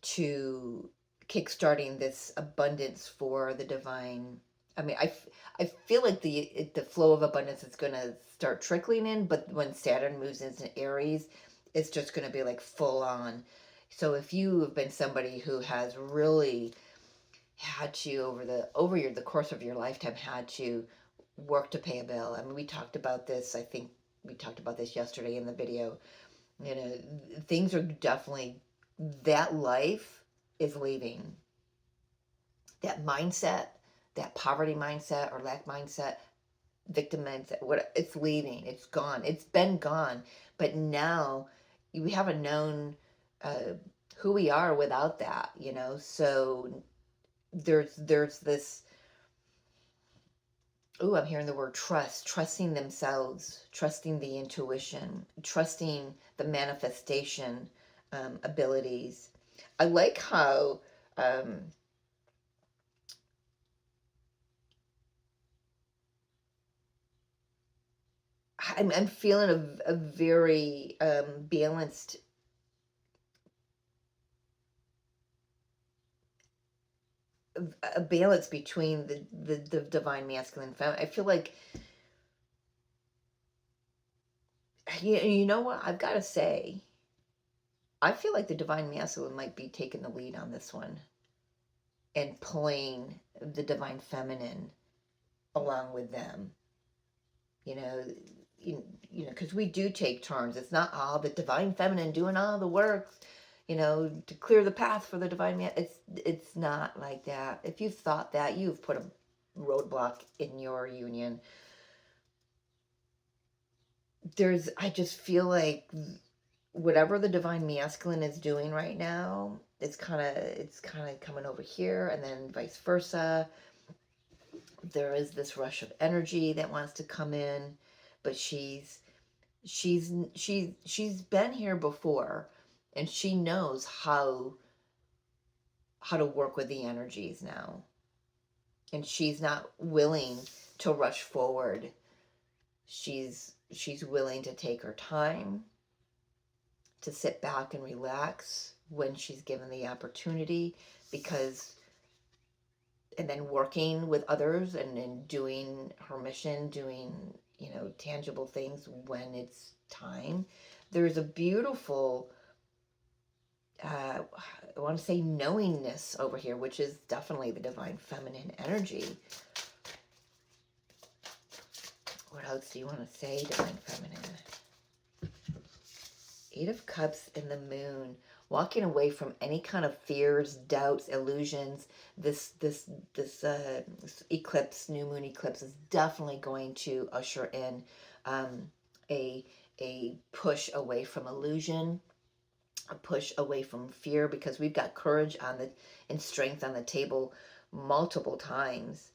to kickstarting this abundance for the divine. I mean, I feel like the flow of abundance is going to start trickling in, but when Saturn moves into Aries, it's just going to be like full on. So if you have been somebody who has really had to over the course of your lifetime had to work to pay a bill. I mean, we talked about this. I think we talked about this yesterday in the video. Things are definitely, that life is leaving. That mindset, that poverty mindset or lack mindset, victim mindset, it's leaving. It's gone. It's been gone. But now we haven't known who we are without that, So there's this. Oh, I'm hearing the word trust, trusting themselves, trusting the intuition, trusting the manifestation abilities. I like how I'm feeling a very balanced a balance between the divine masculine feminine. I feel like, you know what, I've got to say, I feel like the divine masculine might be taking the lead on this one and pulling the divine feminine along with them. you know because we do take turns. It's not all the divine feminine doing all the work, to clear the path for the divine man. It's not like that. If you've thought that, you've put a roadblock in your union. I just feel like whatever the divine masculine is doing right now, it's kind of coming over here, and then vice versa. There is this rush of energy that wants to come in, but she's been here before, and she knows how to work with the energies now, and she's not willing to rush forward. She's willing to take her time, to sit back and relax when she's given the opportunity, and then working with others, and doing her mission, doing tangible things when it's time. There's a beautiful I want to say knowingness over here, which is definitely the divine feminine energy. What else do you want to say, divine feminine? Eight of Cups in the Moon. Walking away from any kind of fears, doubts, illusions. This eclipse, new moon eclipse, is definitely going to usher in a push away from illusion, a push away from fear, because we've got courage and strength on the table multiple times.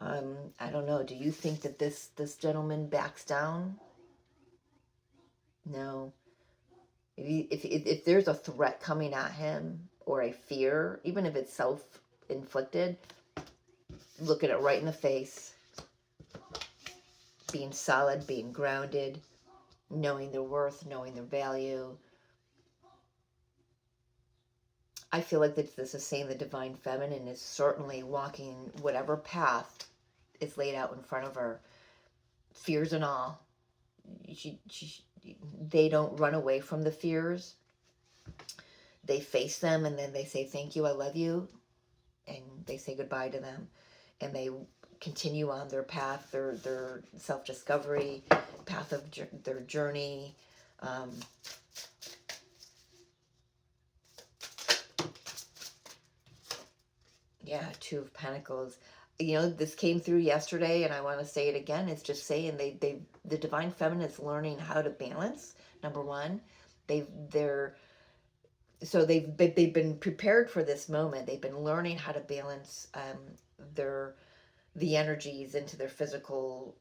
I don't know. Do you think that this gentleman backs down? No. If there's a threat coming at him, or a fear, even if it's self-inflicted, look at it right in the face. Being solid, being grounded, knowing their worth, knowing their value. I feel like this is saying the divine feminine is certainly walking whatever path is laid out in front of her, fears and all. They don't run away from the fears. They face them, and then they say, thank you, I love you, and they say goodbye to them, and they continue on their path, their self-discovery path of their journey. Yeah, Two of Pentacles. this came through yesterday, and I want to say it again. It's just saying the divine feminine is learning how to balance. Number one, they're so they've been prepared for this moment. They've been learning how to balance their the energies into their physical,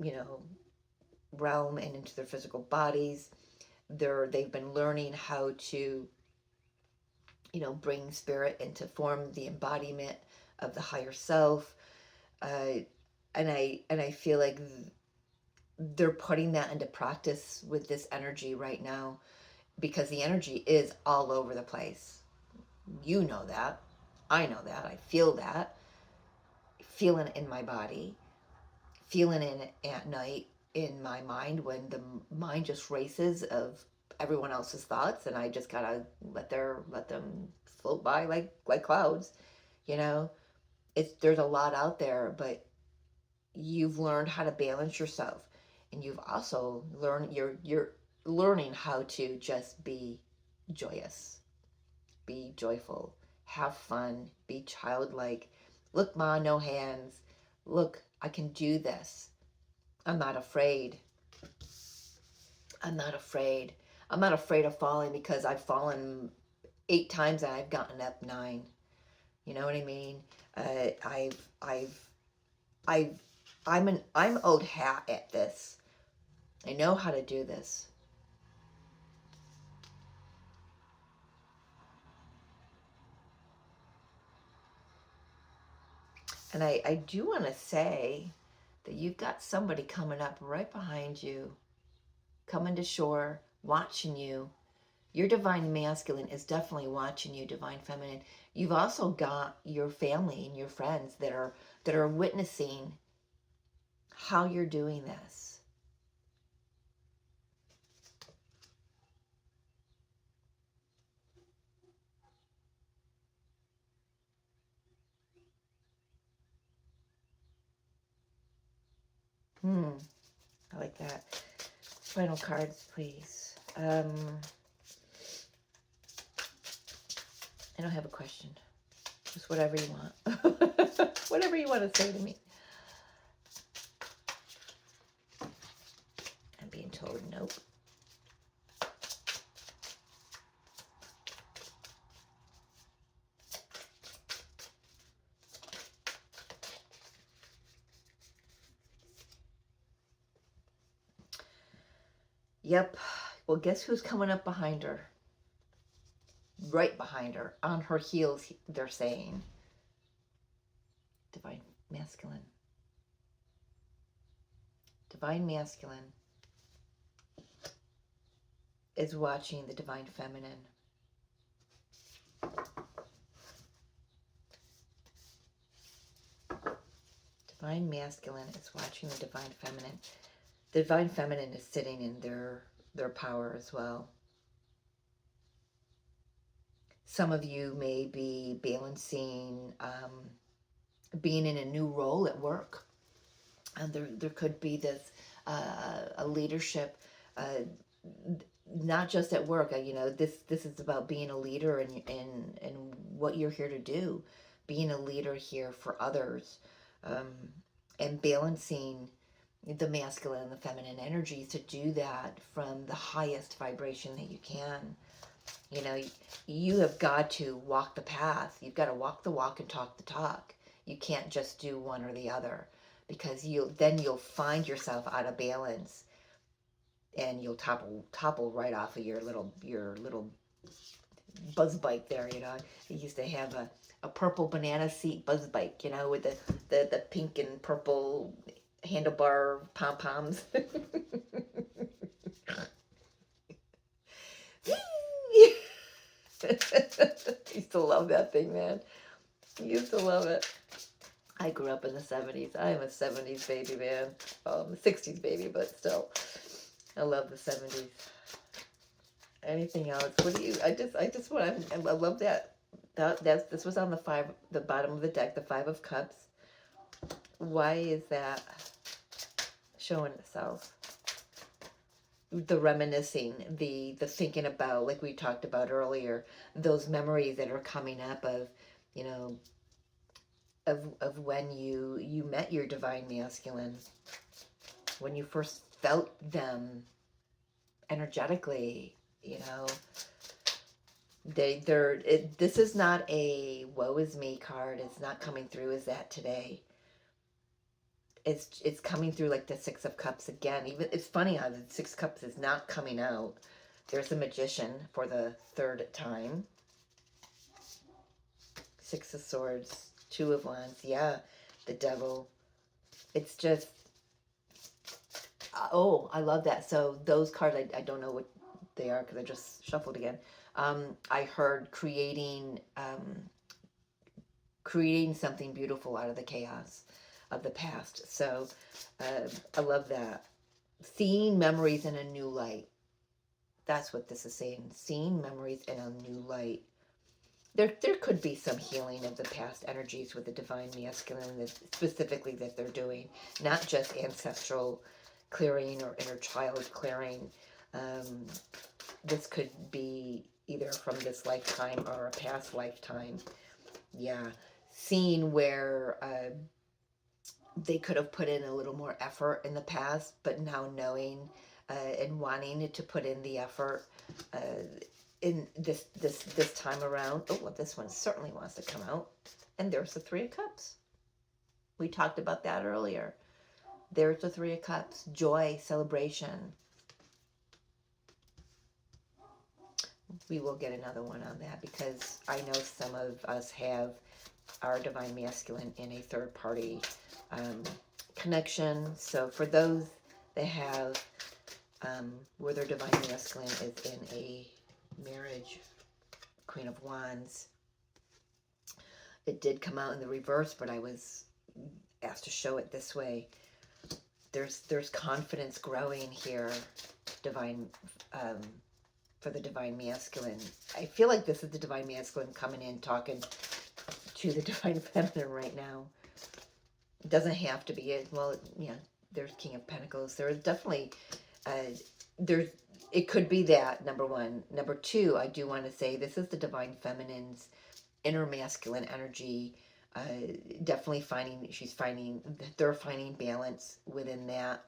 you know, realm and into their physical bodies. They've been learning how to, bring spirit into form, the embodiment of the higher self. Uh, and I feel like they're putting that into practice with this energy right now, because the energy is all over the place. You know that. I know that. I feel that. Feeling it in my body, feeling it at night in my mind when the mind just races of everyone else's thoughts, and I just gotta let them float by like clouds. You know, there's a lot out there, but you've learned how to balance yourself, and you've also learned you're learning how to just be joyous, be joyful, have fun, be childlike. Look, ma, no hands. Look, I can do this. I'm not afraid. I'm not afraid. I'm not afraid of falling, because I've fallen 8 times and I've gotten up 9. You know what I mean? Uh, I've, I've, I've, I'm old hat at this. I know how to do this. And I do want to say that you've got somebody coming up right behind you, coming to shore, watching you. Your divine masculine is definitely watching you, divine feminine. You've also got your family and your friends that are witnessing how you're doing this. I like that. Final cards, please. I don't have a question. Just whatever you want. Whatever you want to say to me. I'm being told nope. Yep. Well, guess who's coming up behind her? Right behind her. On her heels, they're saying. Divine masculine. Divine masculine is watching the divine feminine. Divine masculine is watching the divine feminine. The divine feminine is sitting in their power as well. Some of you may be balancing being in a new role at work. And there could be this a leadership, not just at work. This is about being a leader and what you're here to do, being a leader here for others, and balancing the masculine and the feminine energies to do that from the highest vibration that you can. You have got to walk the path. You've got to walk the walk and talk the talk. You can't just do one or the other, because you'll find yourself out of balance, and you'll topple right off of your little buzz bike there. I used to have a purple banana seat buzz bike, with the pink and purple handlebar pom-poms. Used to love that thing, man. Used to love it. I grew up in the 70s. I am a 70s baby, man. I'm a 60s baby, but still. I love the 70s. Anything else? What do you, I love that. This was on the bottom of the deck, the 5 of Cups. Why is that showing itself? The reminiscing, the thinking about, like we talked about earlier, those memories that are coming up of, of when you met your divine masculine, when you first felt them energetically, you know. This is not a woe is me card. It's not coming through as that today. It's coming through like the Six of Cups again. Even it's funny how the Six of Cups is not coming out. There's the Magician for the third time. Six of Swords, Two of Wands, yeah, the Devil. It's just, oh, I love that. So those cards, I don't know what they are because I just shuffled again. I heard creating something beautiful out of the chaos of the past. So I love that. Seeing memories in a new light. That's what this is saying. Seeing memories in a new light. There could be some healing of the past energies with the divine masculine, that specifically that they're doing, not just ancestral clearing or inner child clearing. This could be either from this lifetime or a past lifetime. Yeah, seeing where they could have put in a little more effort in the past, but now knowing and wanting to put in the effort in this time around. Oh, well, this one certainly wants to come out. And there's the Three of Cups. We talked about that earlier. There's the Three of Cups. Joy, celebration. We will get another one on that because I know some of us have our divine masculine in a third party connection. So for those that have where their divine masculine is in a marriage, Queen of Wands, it did come out in the reverse, but I was asked to show it this way. There's confidence growing here, divine for the divine masculine. I feel like this is the divine masculine coming in talking to the divine feminine right now. It doesn't have to be it. Well, yeah, there's King of Pentacles. There's definitely it could be that, number one. Number two, I do want to say this is the divine feminine's inner masculine energy. Definitely they're finding balance within that,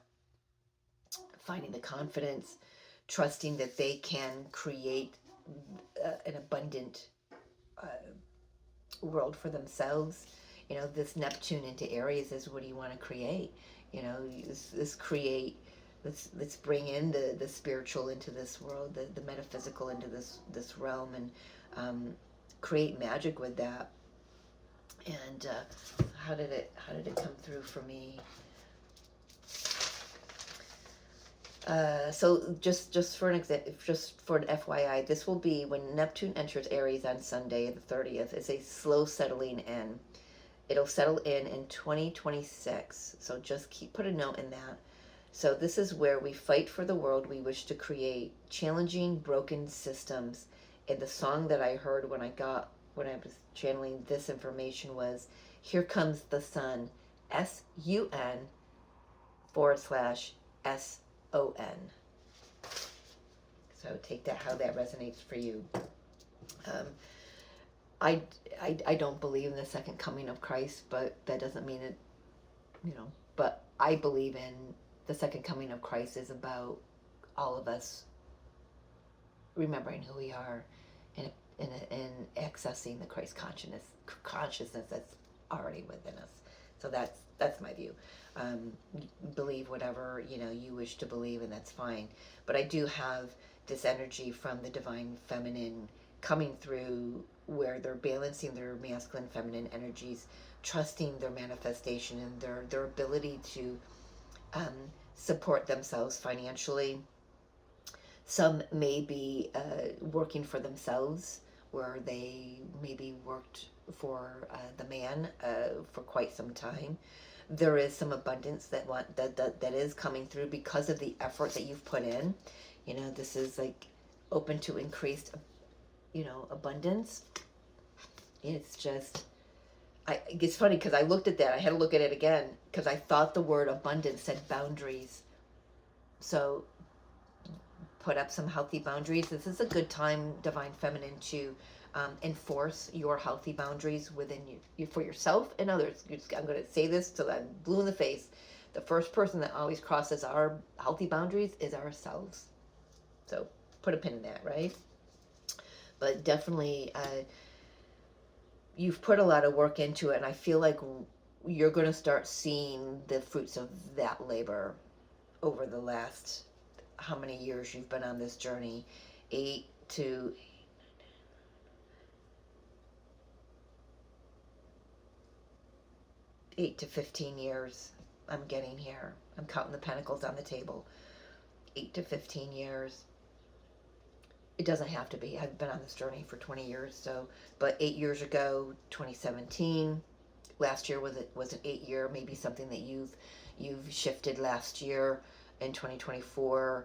finding the confidence, trusting that they can create an abundant world for themselves. You know, this Neptune into Aries is, what do you want to create? You know, let's bring in the spiritual into this world, the metaphysical into this realm, and create magic with that. And how did it come through for me? So just for an FYI, this will be when Neptune enters Aries on Sunday, the 30th. It's a slow settling in. It'll settle in 2026. So just put a note in that. So this is where we fight for the world we wish to create, challenging broken systems. And the song that I heard when I was channeling this information was "Here Comes the Sun," SUN/SON. So take that how that resonates for you. I don't believe in the second coming of Christ, but that doesn't mean it, you know. But I believe in the second coming of Christ is about all of us remembering who we are and accessing the Christ consciousness that's already within us. So that's my view. Believe whatever you wish to believe, and that's fine. But I do have this energy from the divine feminine coming through, where they're balancing their masculine feminine energies, trusting their manifestation and their ability to support themselves financially. Some may be working for themselves, where they maybe worked for the man for quite some time. There is some abundance that is coming through because of the effort that you've put in. This is like open to increased abundance. It's just, it's funny because I looked at that. I had to look at it again because I thought the word abundance said boundaries. So put up some healthy boundaries. This is a good time, divine feminine, to enforce your healthy boundaries within you for yourself and others. I'm going to say this till I'm blue in the face. The first person that always crosses our healthy boundaries is ourselves. So put a pin in that, right? But definitely, you've put a lot of work into it, and I feel like you're going to start seeing the fruits of that labor over the last how many years you've been on this journey. 8 to 15 years. I'm getting here. I'm counting the pentacles on the table. 8 to 15 years. It doesn't have to be. I've been on this journey for 20 years, so, but 8 years ago, 2017, last year was an 8 year, maybe something that you've shifted last year in 2024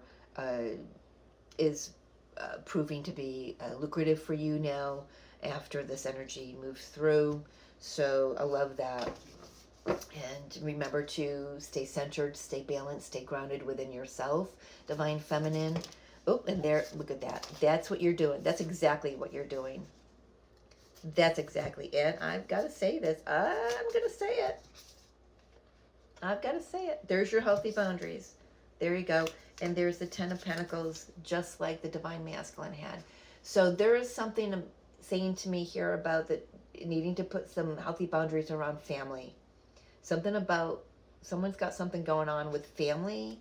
is proving to be lucrative for you now after this energy moves through. So I love that. And remember to stay centered, stay balanced, stay grounded within yourself, divine feminine. Oh, and there, look at that. That's what you're doing. That's exactly what you're doing. That's exactly it. I've got to say this. I'm going to say it. I've got to say it. There's your healthy boundaries. There you go. And there's the Ten of Pentacles, just like the Divine Masculine had. So there is something saying to me here about that needing to put some healthy boundaries around family. Something about someone's got something going on with family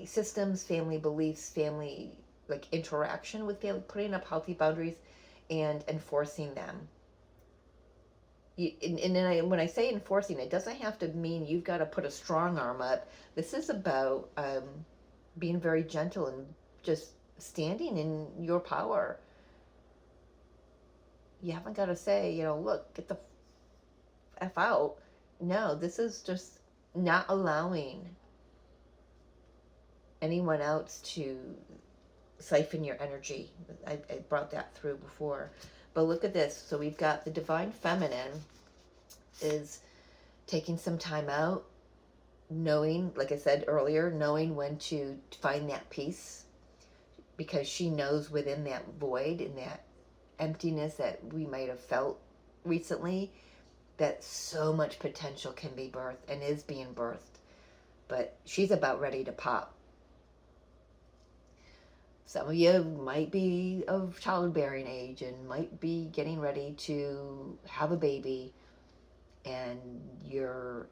systems, family beliefs, family like interaction with family, putting up healthy boundaries and enforcing them. When I say enforcing, it doesn't have to mean you've got to put a strong arm up. This is about being very gentle and just standing in your power. You haven't got to say, look, get the F out. No, this is just not allowing anyone else to siphon your energy. I brought that through before. But look at this. So we've got the Divine Feminine is taking some time out, knowing, like I said earlier, knowing when to find that peace, because she knows within that void and that emptiness that we might have felt recently, that so much potential can be birthed and is being birthed. But she's about ready to pop. Some of you might be of childbearing age and might be getting ready to have a baby, and you're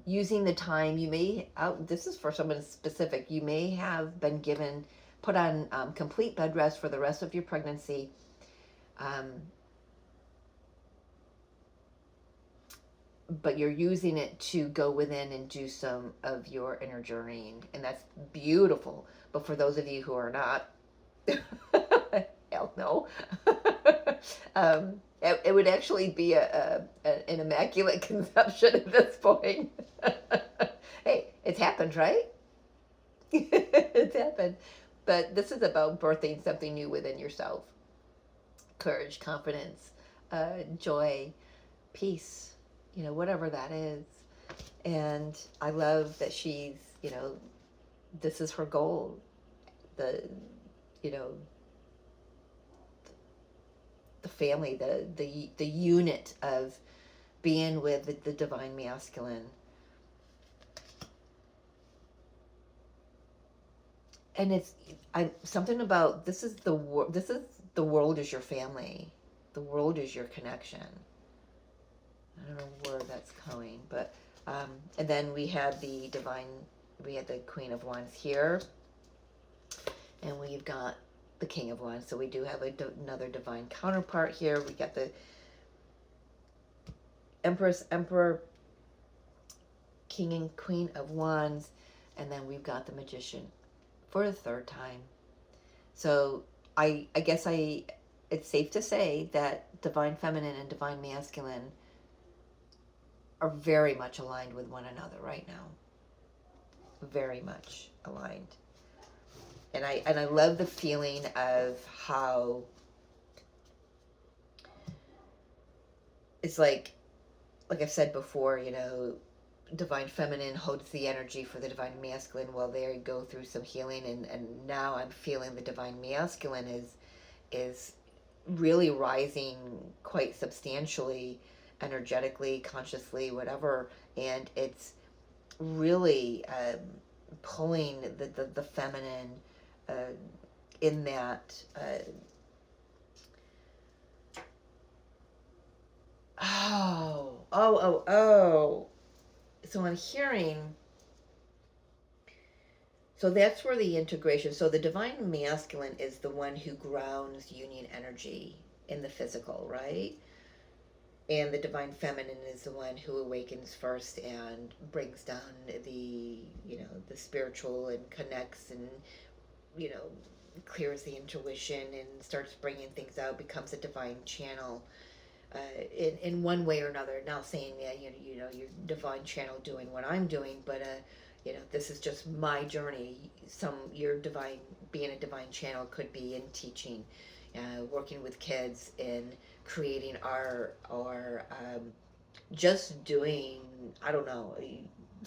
using the time. You may, this is for someone specific, you may have been put on complete bed rest for the rest of your pregnancy. But you're using it to go within and do some of your inner journeying, and that's beautiful. But for those of you who are not, hell no. It would actually be an immaculate conception at this point. Hey, it's happened, right? It's happened. But this is about birthing something new within yourself. Courage, confidence, joy, peace, whatever that is. And I love that she's, this is her goal. The family, the unit of being with the Divine Masculine. And it's something about this is the world is your family. The world is your connection. I don't know where that's going, but and then we had the Queen of Wands here, and we've got the King of Wands. So we do have another divine counterpart here. We got the Empress, Emperor, King and Queen of Wands, and then we've got the Magician for the third time. So I guess it's safe to say that Divine Feminine and Divine Masculine are very much aligned with one another right now. Very much aligned. And I love the feeling of how it's like I've said before, Divine Feminine holds the energy for the Divine Masculine while they go through some healing, and now I'm feeling the Divine Masculine is really rising quite substantially, energetically, consciously, whatever, and it's really pulling the feminine uh, in that. Oh. So I'm hearing. So that's where the integration. So the divine masculine is the one who grounds union energy in the physical, right? And the divine feminine is the one who awakens first and brings down the, the spiritual, and connects, and, you know, clears the intuition and starts bringing things out, becomes a divine channel, in one way or another. Not saying that, your divine channel doing what I'm doing, but this is just my journey. Your divine, being a divine channel could be in teaching, working with kids, in creating art, or just doing, I don't know,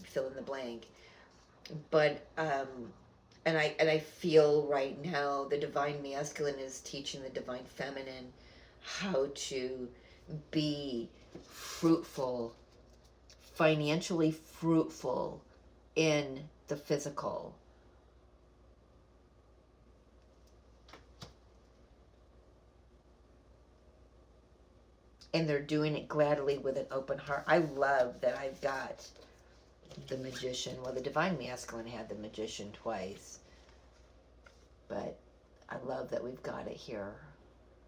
fill in the blank. But and I feel right now the divine masculine is teaching the divine feminine how to be fruitful, financially fruitful in the physical. And they're doing it gladly with an open heart. I love that I've got the magician. Well, the divine masculine had the magician twice, but I love that we've got it here.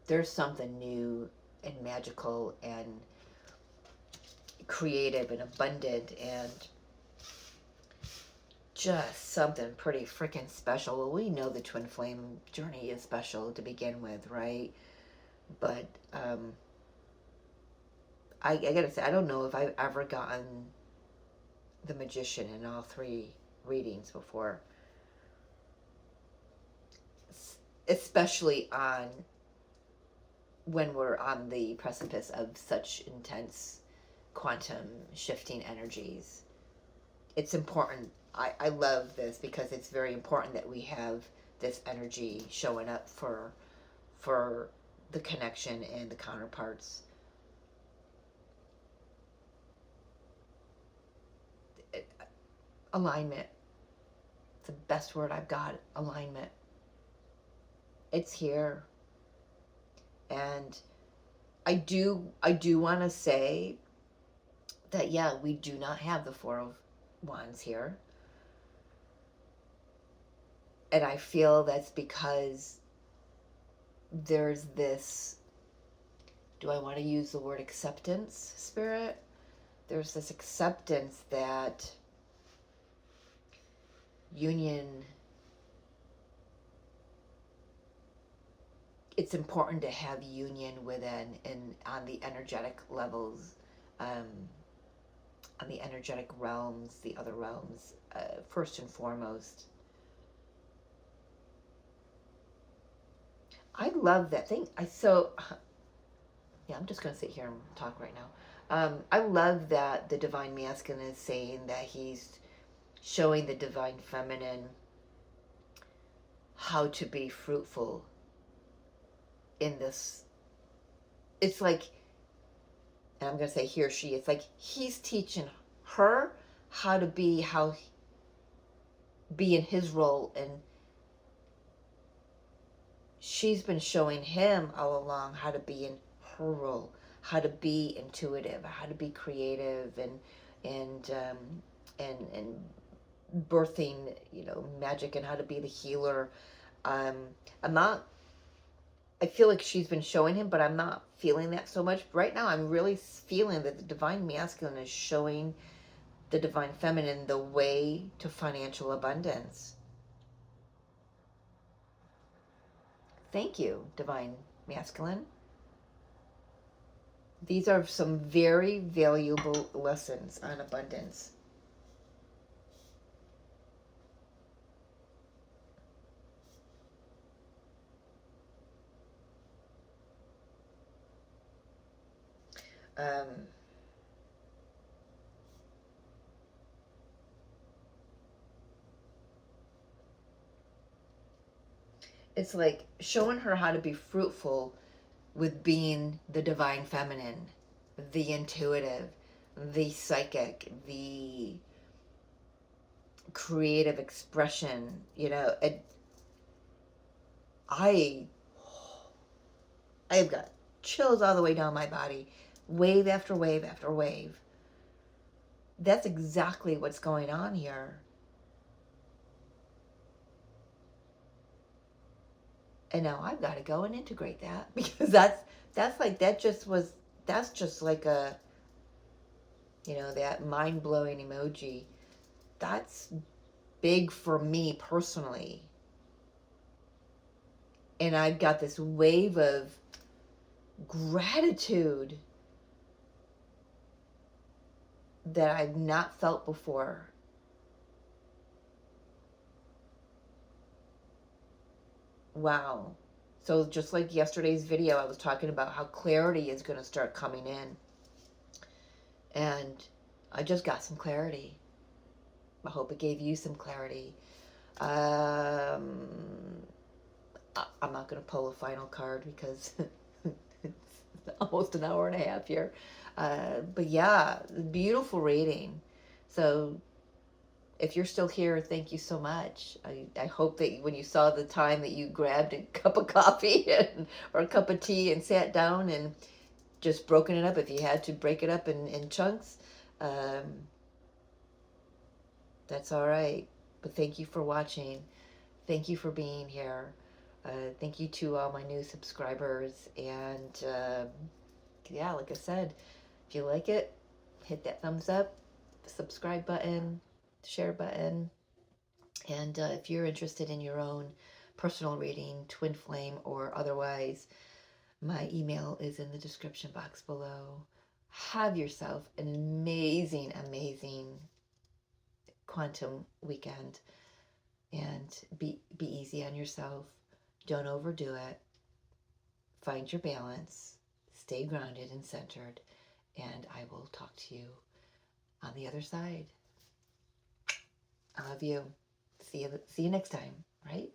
There's something new and magical and creative and abundant, and just something pretty freaking special. Well, we know the twin flame journey is special to begin with, right? But I gotta say, I don't know if I've ever gotten the magician in all three readings before, especially on when we're on the precipice of such intense quantum shifting energies. It's important. I love this because it's very important that we have this energy showing up for the connection and the counterparts. Alignment. It's the best word I've got. Alignment. It's here. And I do want to say that, yeah, we do not have the Four of Wands here. And I feel that's because there's this, do I want to use the word acceptance, Spirit? There's this acceptance that union, it's important to have union within, and on the energetic levels, on the energetic realms, the other realms, first and foremost. I love that thing. I'm just going to sit here and talk right now. I love that the divine masculine is saying that he's showing the divine feminine how to be fruitful in this. It's like, and I'm going to say he or she, it's like he's teaching her how to be in his role, and she's been showing him all along how to be in her role, how to be intuitive, how to be creative, and birthing, magic, and how to be the healer. I'm not. I feel like she's been showing him, but I'm not feeling that so much right now. I'm really feeling that the divine masculine is showing the divine feminine the way to financial abundance. Thank you, divine masculine. These are some very valuable lessons on abundance. Um, It's like showing her how to be fruitful with being the divine feminine, the intuitive, the psychic, the creative expression. I I've got chills all the way down my body, wave after wave after wave. That's exactly what's going on here. And now I've got to go and integrate that because that's just like a, that mind-blowing emoji. That's big for me personally. And I've got this wave of gratitude that I've not felt before. Wow. So just like yesterday's video, I was talking about how clarity is going to start coming in. And I just got some clarity. I hope it gave you some clarity. I'm not going to pull a final card because it's almost an hour and a half here. But yeah, beautiful reading. So if you're still here, thank you so much. I hope that when you saw the time that you grabbed a cup of coffee or a cup of tea and sat down and just broken it up. If you had to break it up in chunks, that's all right. But thank you for watching. Thank you for being here. Thank you to all my new subscribers. And yeah, like I said, if you like it, hit that thumbs up, the subscribe button, share button. And if you're interested in your own personal reading, twin flame or otherwise, my email is in the description box below. Have yourself an amazing, amazing quantum weekend, and be easy on yourself. Don't overdo it. Find your balance. Stay grounded and centered. And I will talk to you on the other side. I love you. See you next time, right?